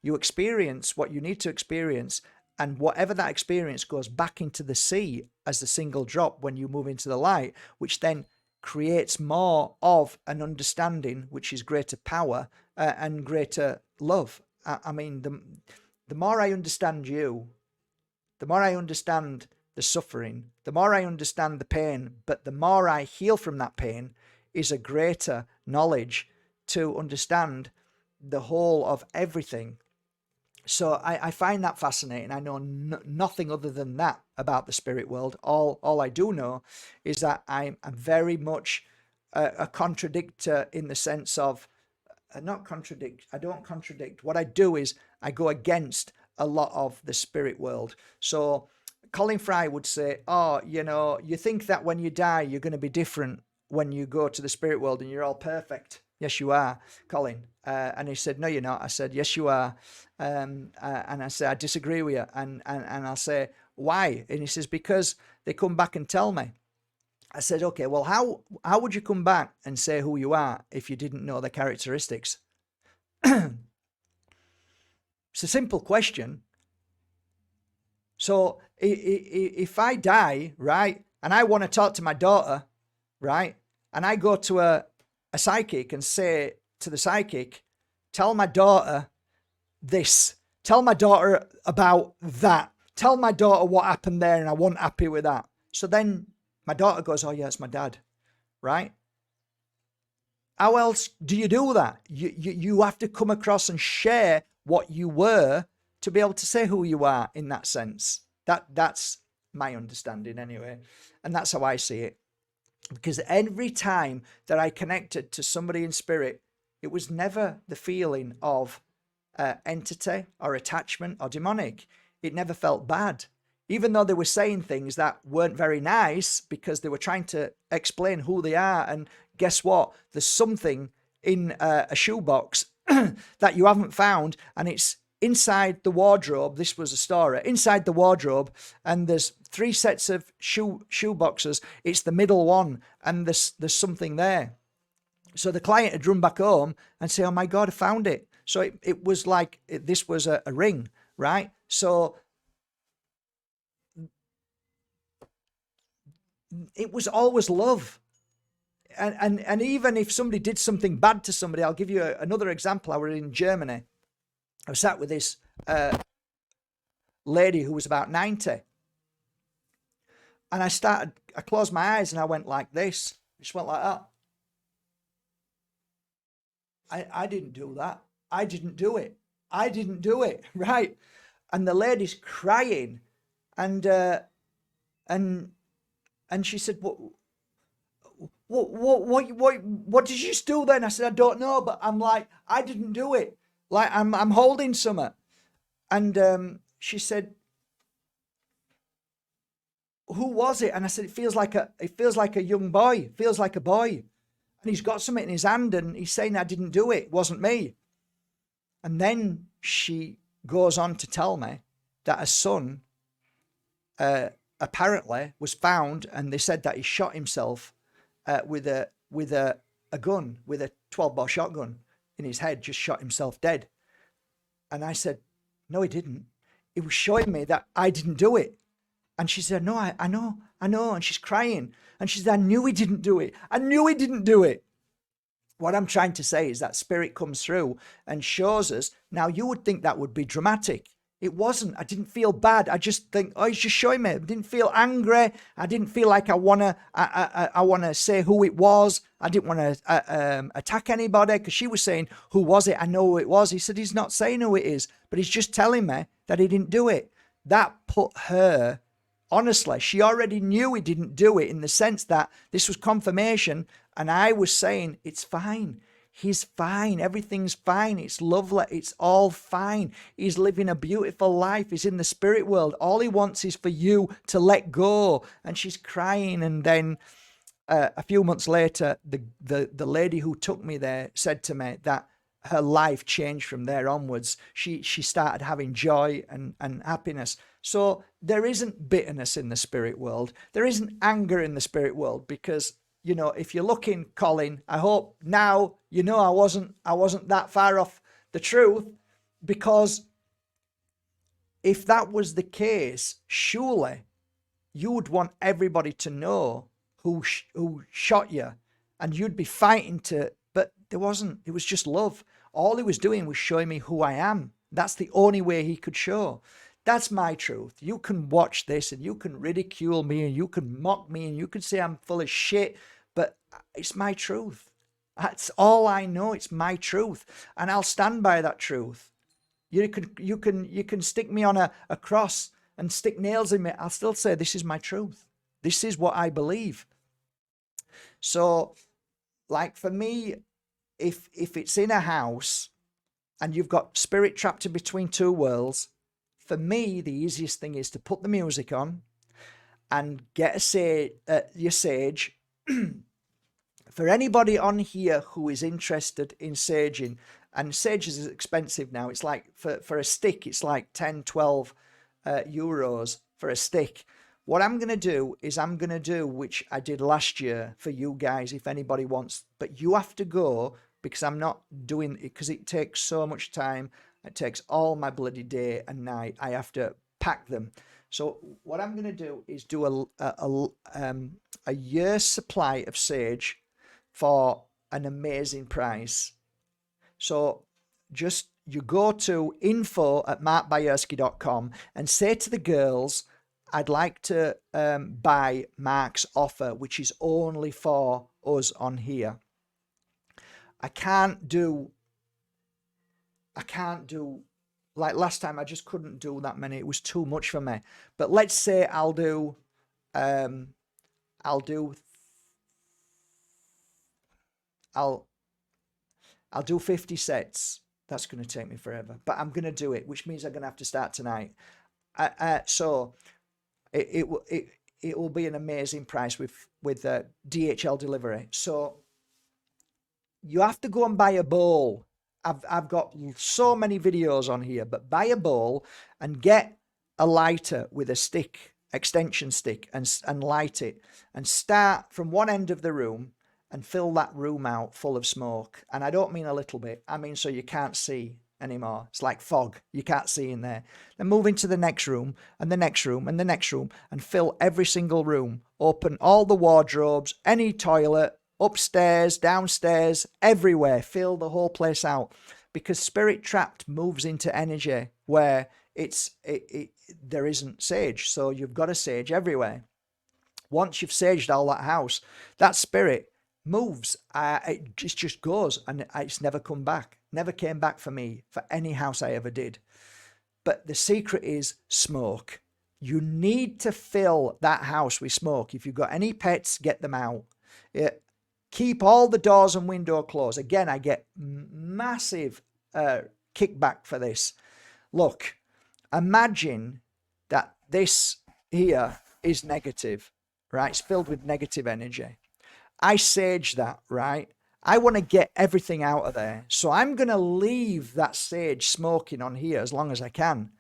you experience what you need to experience, and whatever that experience goes back into the sea as a single drop when you move into the light, which then creates more of an understanding, which is greater power and greater love. I mean, the more I understand you, the more I understand the suffering, the more I understand the pain, but the more I heal from that pain is a greater knowledge to understand the whole of everything. So I find that fascinating. I know nothing other than that about the spirit world. All I do know is that I'm very much a contradictor in the sense of, not contradict, I don't contradict. What I do is I go against a lot of the spirit world. So Colin Fry would say, oh, you think that when you die, you're going to be different when you go to the spirit world and you're all perfect. Yes, you are, Colin. And he said, no, you're not. I said, yes, you are. And I said, I disagree with you. And I'll say, why? And he says, because they come back and tell me. I said, okay, well, how would you come back and say who you are if you didn't know the characteristics? It's a simple question. So if I die, right, and I want to talk to my daughter, right, and I go to a psychic and say to the psychic, tell my daughter this, tell my daughter about that, tell my daughter what happened there and I wasn't happy with that. So then my daughter goes, oh yeah, it's my dad, right? How else do you do that? You have to come across and share what you were to be able to say who you are in that sense. That's my understanding anyway. And that's how I see it. Because every time that I connected to somebody in spirit, it was never the feeling of entity or attachment or demonic. It never felt bad. Even though they were saying things that weren't very nice because they were trying to explain who they are. And guess what? There's something in a shoebox that you haven't found, and it's inside the wardrobe. This was a story. Inside the wardrobe, and there's 3 sets of shoe boxes. It's the middle one, and there's something there. So the client had run back home and say, oh my God, I found it. So it was like, this was a ring, right? So it was always love. And even if somebody did something bad to somebody, I'll give you another example. I was in Germany. I was sat with this lady who was about 90. And I closed my eyes and I went like this. I just went like that. I didn't do that. I didn't do it. I didn't do it. Right. And the lady's crying. And she said, what did you just do then? I said, I don't know, but I'm like, I didn't do it. Like I'm holding something. And she said, who was it? And I said, it feels like a young boy. It feels like a boy. And he's got something in his hand and he's saying, I didn't do it. It wasn't me. And then she goes on to tell me that a son apparently was found, and they said that he shot himself with a gun, with a 12-bore shotgun in his head, just shot himself dead. And I said, no, he didn't. He was showing me that I didn't do it. And she said, no, I know. And she's crying. And she said, I knew he didn't do it. I knew he didn't do it. What I'm trying to say is that spirit comes through and shows us. Now, you would think that would be dramatic. It wasn't. I didn't feel bad. I just think, oh, he's just showing me. I didn't feel angry. I didn't feel like I wanna say who it was. I didn't want to attack anybody, because she was saying, who was it? I know who it was. He said, he's not saying who it is, but he's just telling me that he didn't do it. That put her Honestly, she already knew he didn't do it, in the sense that this was confirmation. And I was saying, it's fine. He's fine. Everything's fine. It's lovely. It's all fine. He's living a beautiful life. He's in the spirit world. All he wants is for you to let go. And she's crying. And then a few months later, the lady who took me there said to me that her life changed from there onwards. She started having joy and happiness. So there isn't bitterness in the spirit world. There isn't anger in the spirit world, because, you know, if you're looking, Colin, I hope now you know I wasn't that far off the truth, because if that was the case, surely you would want everybody to know who shot you, and you'd be fighting to, but there wasn't. It was just love. All he was doing was showing me who I am. That's the only way he could show. That's my truth. You can watch this and you can ridicule me and you can mock me and you can say I'm full of shit, but it's my truth. That's all I know. It's my truth, and I'll stand by that truth. You can stick me on a cross and stick nails in me. I'll still say this is my truth. This is what I believe. So, like, for me, if it's in a house and you've got spirit trapped in between two worlds, for me, the easiest thing is to put the music on and get your sage. For anybody on here who is interested in saging, and sage is expensive now. It's like, for a stick, it's like 10, 12 euros for a stick. What I'm going to do is which I did last year for you guys, if anybody wants, but you have to go, because I'm not doing it, because it takes so much time. It takes all my bloody day and night. I have to pack them. So what I'm going to do is do a year's supply of sage for an amazing price. So just, you go to info@markbajerski.com and say to the girls, I'd like to buy Mark's offer, which is only for us on here. I can't do, like last time, I just couldn't do that many. It was too much for me. But let's say I'll do 50 sets. That's going to take me forever, but I'm going to do it, which means I'm going to have to start tonight. So it will be an amazing price with DHL delivery. So you have to go and buy a bowl. I've got so many videos on here, but buy a bowl and get a lighter with a stick, extension stick, and light it, and start from one end of the room and fill that room out full of smoke. And I don't mean a little bit. I mean so you can't see anymore. It's like fog. You can't see in there. Then move into the next room and the next room and the next room, and fill every single room. Open all the wardrobes, any toilet, upstairs, downstairs, everywhere. Fill the whole place out, because spirit trapped moves into energy where there isn't sage. So you've got a sage everywhere. Once you've saged all that house, that spirit moves. It just goes, and it's never come back. Never came back for me, for any house I ever did. But the secret is smoke. You need to fill that house with smoke. If you've got any pets, get them out. Keep all the doors and windows closed. Again, I get massive kickback for this. Look, imagine that this here is negative, right? It's filled with negative energy. I sage that, right? I want to get everything out of there. So I'm going to leave that sage smoking on here as long as I can,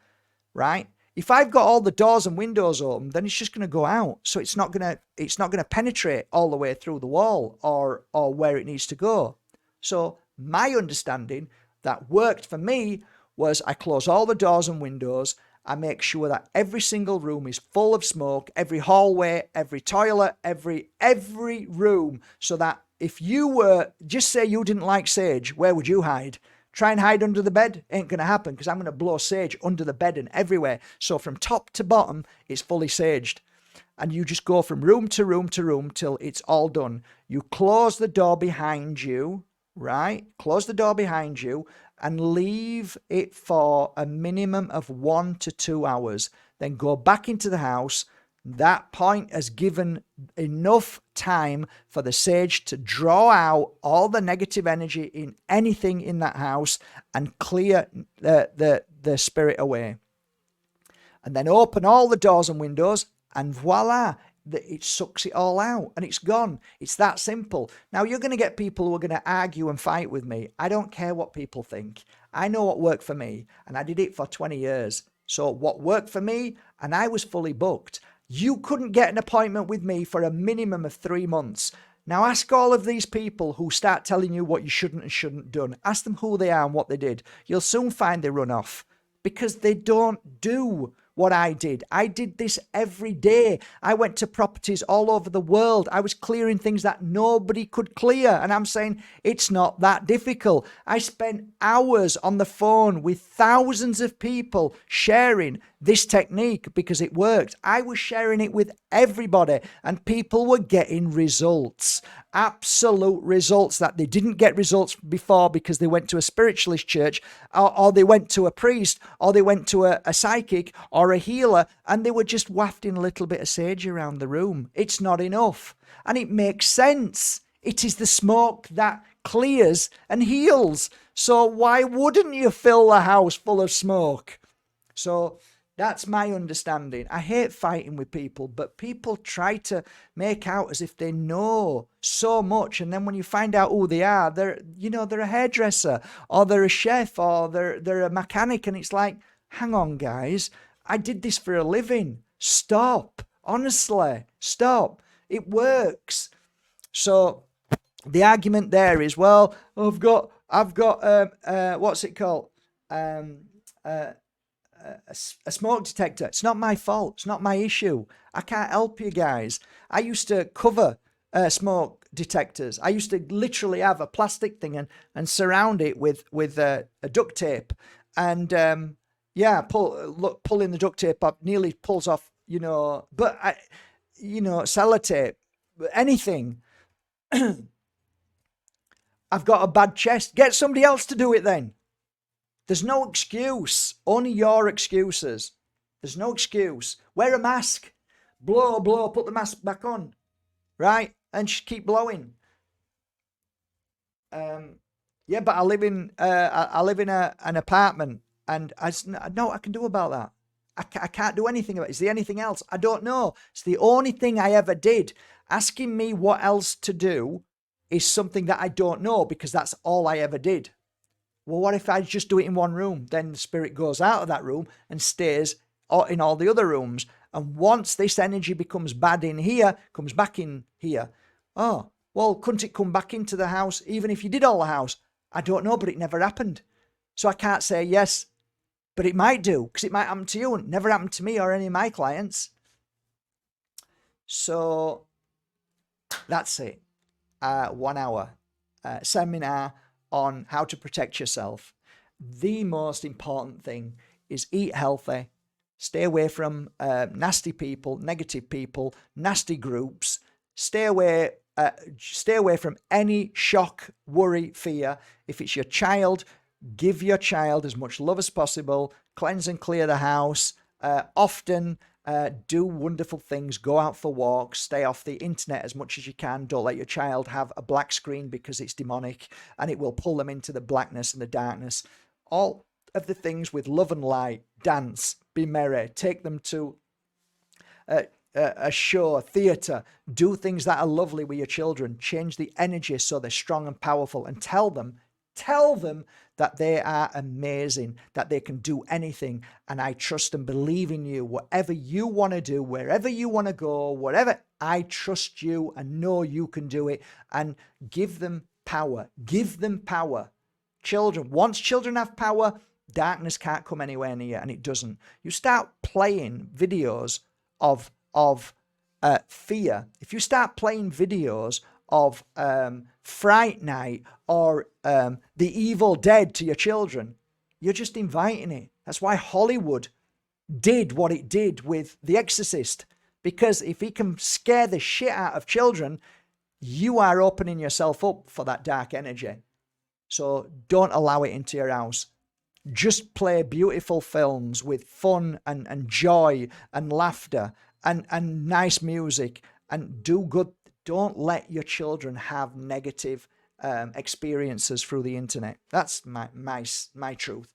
right? If I've got all the doors and windows open, then it's just going to go out. So it's not going to penetrate all the way through the wall or where it needs to go. So my understanding that worked for me was I close all the doors and windows. I make sure that every single room is full of smoke, every hallway, every toilet, every room, so that if you were, just say you didn't like sage, where would you hide? Try and hide under the bed? Ain't going to happen, because I'm going to blow sage under the bed and everywhere. So from top to bottom, it's fully saged. And you just go from room to room to room till it's all done. You close the door behind you, right? Close the door behind you and leave it for a minimum of 1 to 2 hours. Then go back into the house, That point has given enough time for the sage to draw out all the negative energy in anything in that house and clear the spirit away. And then open all the doors and windows, and voila, it sucks it all out and it's gone. It's that simple. Now, you're going to get people who are going to argue and fight with me. I don't care what people think. I know what worked for me, and I did it for 20 years. So what worked for me, and I was fully booked. You couldn't get an appointment with me for a minimum of 3 months. Now ask all of these people who start telling you what you shouldn't and shouldn't done. Ask them who they are and what they did. You'll soon find they run off because they don't do what I did. I did this every day. I went to properties all over the world. I was clearing things that nobody could clear. And I'm saying it's not that difficult. I spent hours on the phone with thousands of people sharing this technique because it worked. I was sharing it with everybody and people were getting results. Absolute results that they didn't get results before because they went to a spiritualist church or they went to a priest or they went to a psychic or a healer and they were just wafting a little bit of sage around the room. It's not enough. And it makes sense. It is the smoke that clears and heals. So why wouldn't you fill the house full of smoke? So that's my understanding. I hate fighting with people, but people try to make out as if they know so much. And then when you find out who they are, they're a hairdresser or they're a chef or they're a mechanic. And it's like, hang on, guys, I did this for a living. Stop. Honestly, stop. It works. So the argument there is, well, I've got what's it called? A smoke detector. It's not my fault. It's not my issue. I can't help you guys. I used to cover smoke detectors. I used to literally have a plastic thing and surround it with a duct tape. And pulling the duct tape up nearly pulls off, sellotape, anything. I've got a bad chest. Get somebody else to do it then. There's no excuse. Only your excuses. There's no excuse. Wear a mask. Blow, put the mask back on. Right? And just keep blowing. But I live in an apartment and I know what I can do about that. I can't do anything about it. Is there anything else? I don't know. It's the only thing I ever did. Asking me what else to do is something that I don't know because that's all I ever did. Well, what if I just do it in one room? Then the spirit goes out of that room and stays in all the other rooms. And once this energy becomes bad in here, comes back in here. Oh, well, couldn't it come back into the house even if you did all the house? I don't know, but it never happened. So I can't say yes, but it might do because it might happen to you and it never happened to me or any of my clients. So that's it. 1 hour seminar on how to protect yourself. The most important thing is eat healthy, stay away from nasty people, negative people, nasty groups, stay away from any shock, worry, fear. If it's your child, give your child as much love as possible, cleanse and clear the house, often do wonderful things, go out for walks, stay off the internet as much as you can. Don't let your child have a black screen because it's demonic and it will pull them into the blackness and the darkness. All of the things with love and light, dance, be merry, take them to a show, theatre, do things that are lovely with your children, change the energy so they're strong and powerful, and tell them that they are amazing, that they can do anything. And I trust and believe in you. Whatever you want to do, wherever you want to go, whatever, I trust you and know you can do it. And give them power. Give them power. Children, once children have power, darkness can't come anywhere near, and it doesn't. You start playing videos of fear. If you start playing videos of Fright Night or The Evil Dead to your children, you're just inviting it. That's why Hollywood did what it did with The Exorcist, because if he can scare the shit out of children, you are opening yourself up for that dark energy. So don't allow it into your house. Just play beautiful films with fun and joy and laughter and nice music, and do good. Don't let your children have negative experiences through the internet. That's my truth.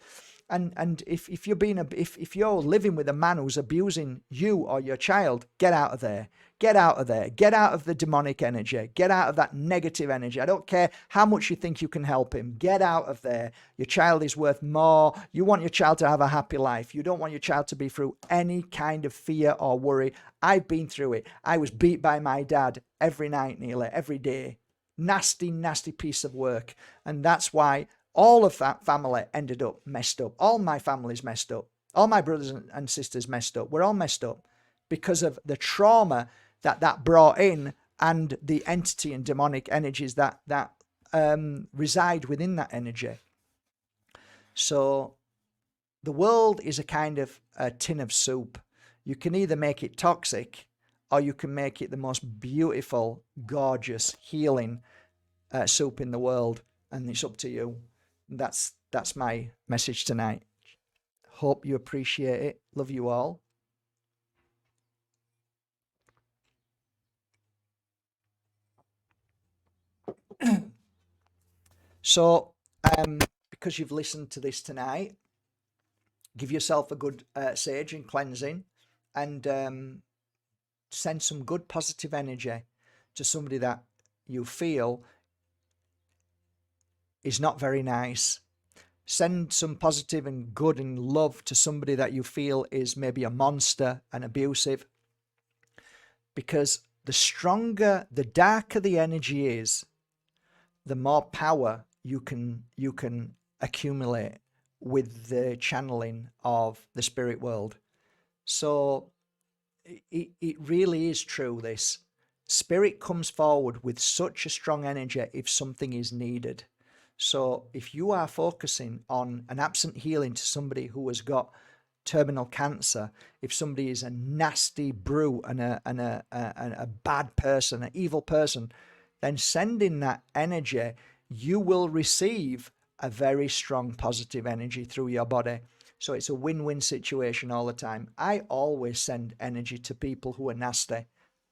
And if you're being if you're living with a man who's abusing you or your child, get out of there. Get out of there. Get out of the demonic energy. Get out of that negative energy. I don't care how much you think you can help him. Get out of there. Your child is worth more. You want your child to have a happy life. You don't want your child to be through any kind of fear or worry. I've been through it. I was beat by my dad every night, nearly every day. Nasty, nasty piece of work. And that's why all of that family ended up messed up. All my family's messed up. All my brothers and sisters messed up. We're all messed up because of the trauma that brought in, and the entity and demonic energies that reside within that energy. So the world is a kind of a tin of soup. You can either make it toxic, or you can make it the most beautiful, gorgeous, healing soup in the world, and it's up to you. That's my message tonight. Hope you appreciate it. Love you all. So, because you've listened to this tonight, give yourself a good sage and cleansing, and send some good positive energy to somebody that you feel is not very nice. Send some positive and good and love to somebody that you feel is maybe a monster and abusive. Because the stronger, the darker the energy is, the more power you can accumulate with the channeling of the spirit world. So it really is true, this. Spirit comes forward with such a strong energy if something is needed. So if you are focusing on an absent healing to somebody who has got terminal cancer, if somebody is a nasty brute and a bad person, an evil person, then sending that energy, you will receive a very strong positive energy through your body. So it's a win-win situation all the time. I always send energy to people who are nasty.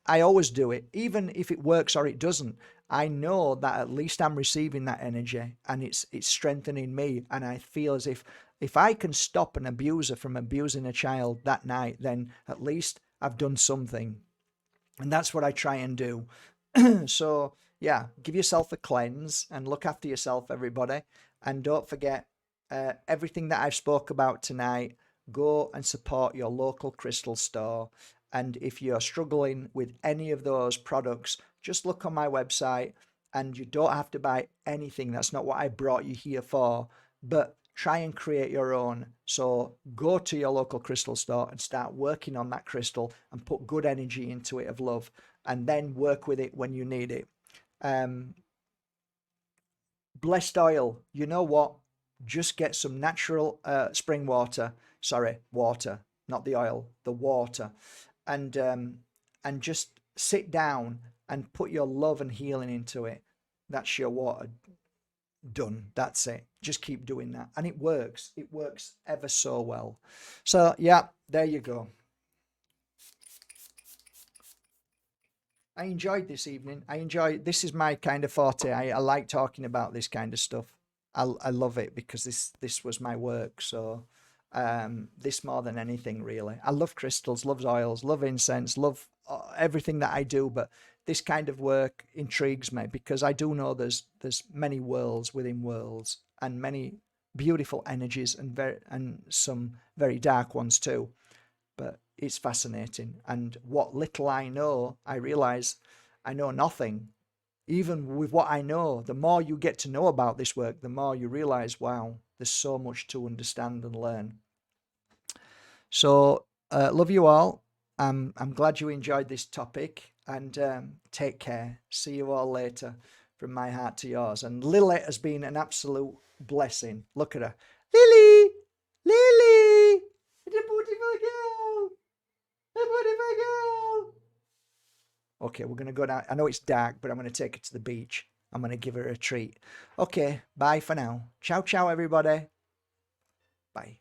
I always do it, even if it works or it doesn't. I know that at least I'm receiving that energy, and it's strengthening me. And I feel as if I can stop an abuser from abusing a child that night, then at least I've done something. And that's what I try and do. So yeah, give yourself a cleanse and look after yourself, everybody. And don't forget, everything that I've spoke about tonight, go and support your local crystal store. And if you're struggling with any of those products, just look on my website, and you don't have to buy anything. That's not what I brought you here for, but try and create your own. So go to your local crystal store and start working on that crystal and put good energy into it of love, and then work with it when you need it. Blessed oil, you know what? Just get some natural spring water. Sorry, water, not the oil, the water. And just sit down and put your love and healing into it. That's your water done. That's it. Just keep doing that. And it works. It works ever so well. So yeah, there you go. I enjoyed this evening. This is my kind of forte. I like talking about this kind of stuff. I love it because this was my work. So this more than anything, really. I love crystals, love oils, love incense, love everything that I do. But this kind of work intrigues me because I do know there's many worlds within worlds, and many beautiful energies, and some very dark ones too. But it's fascinating. And what little I know, I realize I know nothing. Even with what I know, the more you get to know about this work, the more you realize, wow, there's so much to understand and learn. So, love you all. I'm glad you enjoyed this topic, and take care. See you all later from my heart to yours. And Lilith has been an absolute blessing. Look at her. Lily! Lily! It's a beautiful girl! A beautiful girl! Okay, we're going to go down. I know it's dark, but I'm going to take her to the beach. I'm going to give her a treat. Okay, bye for now. Ciao, ciao, everybody. Bye.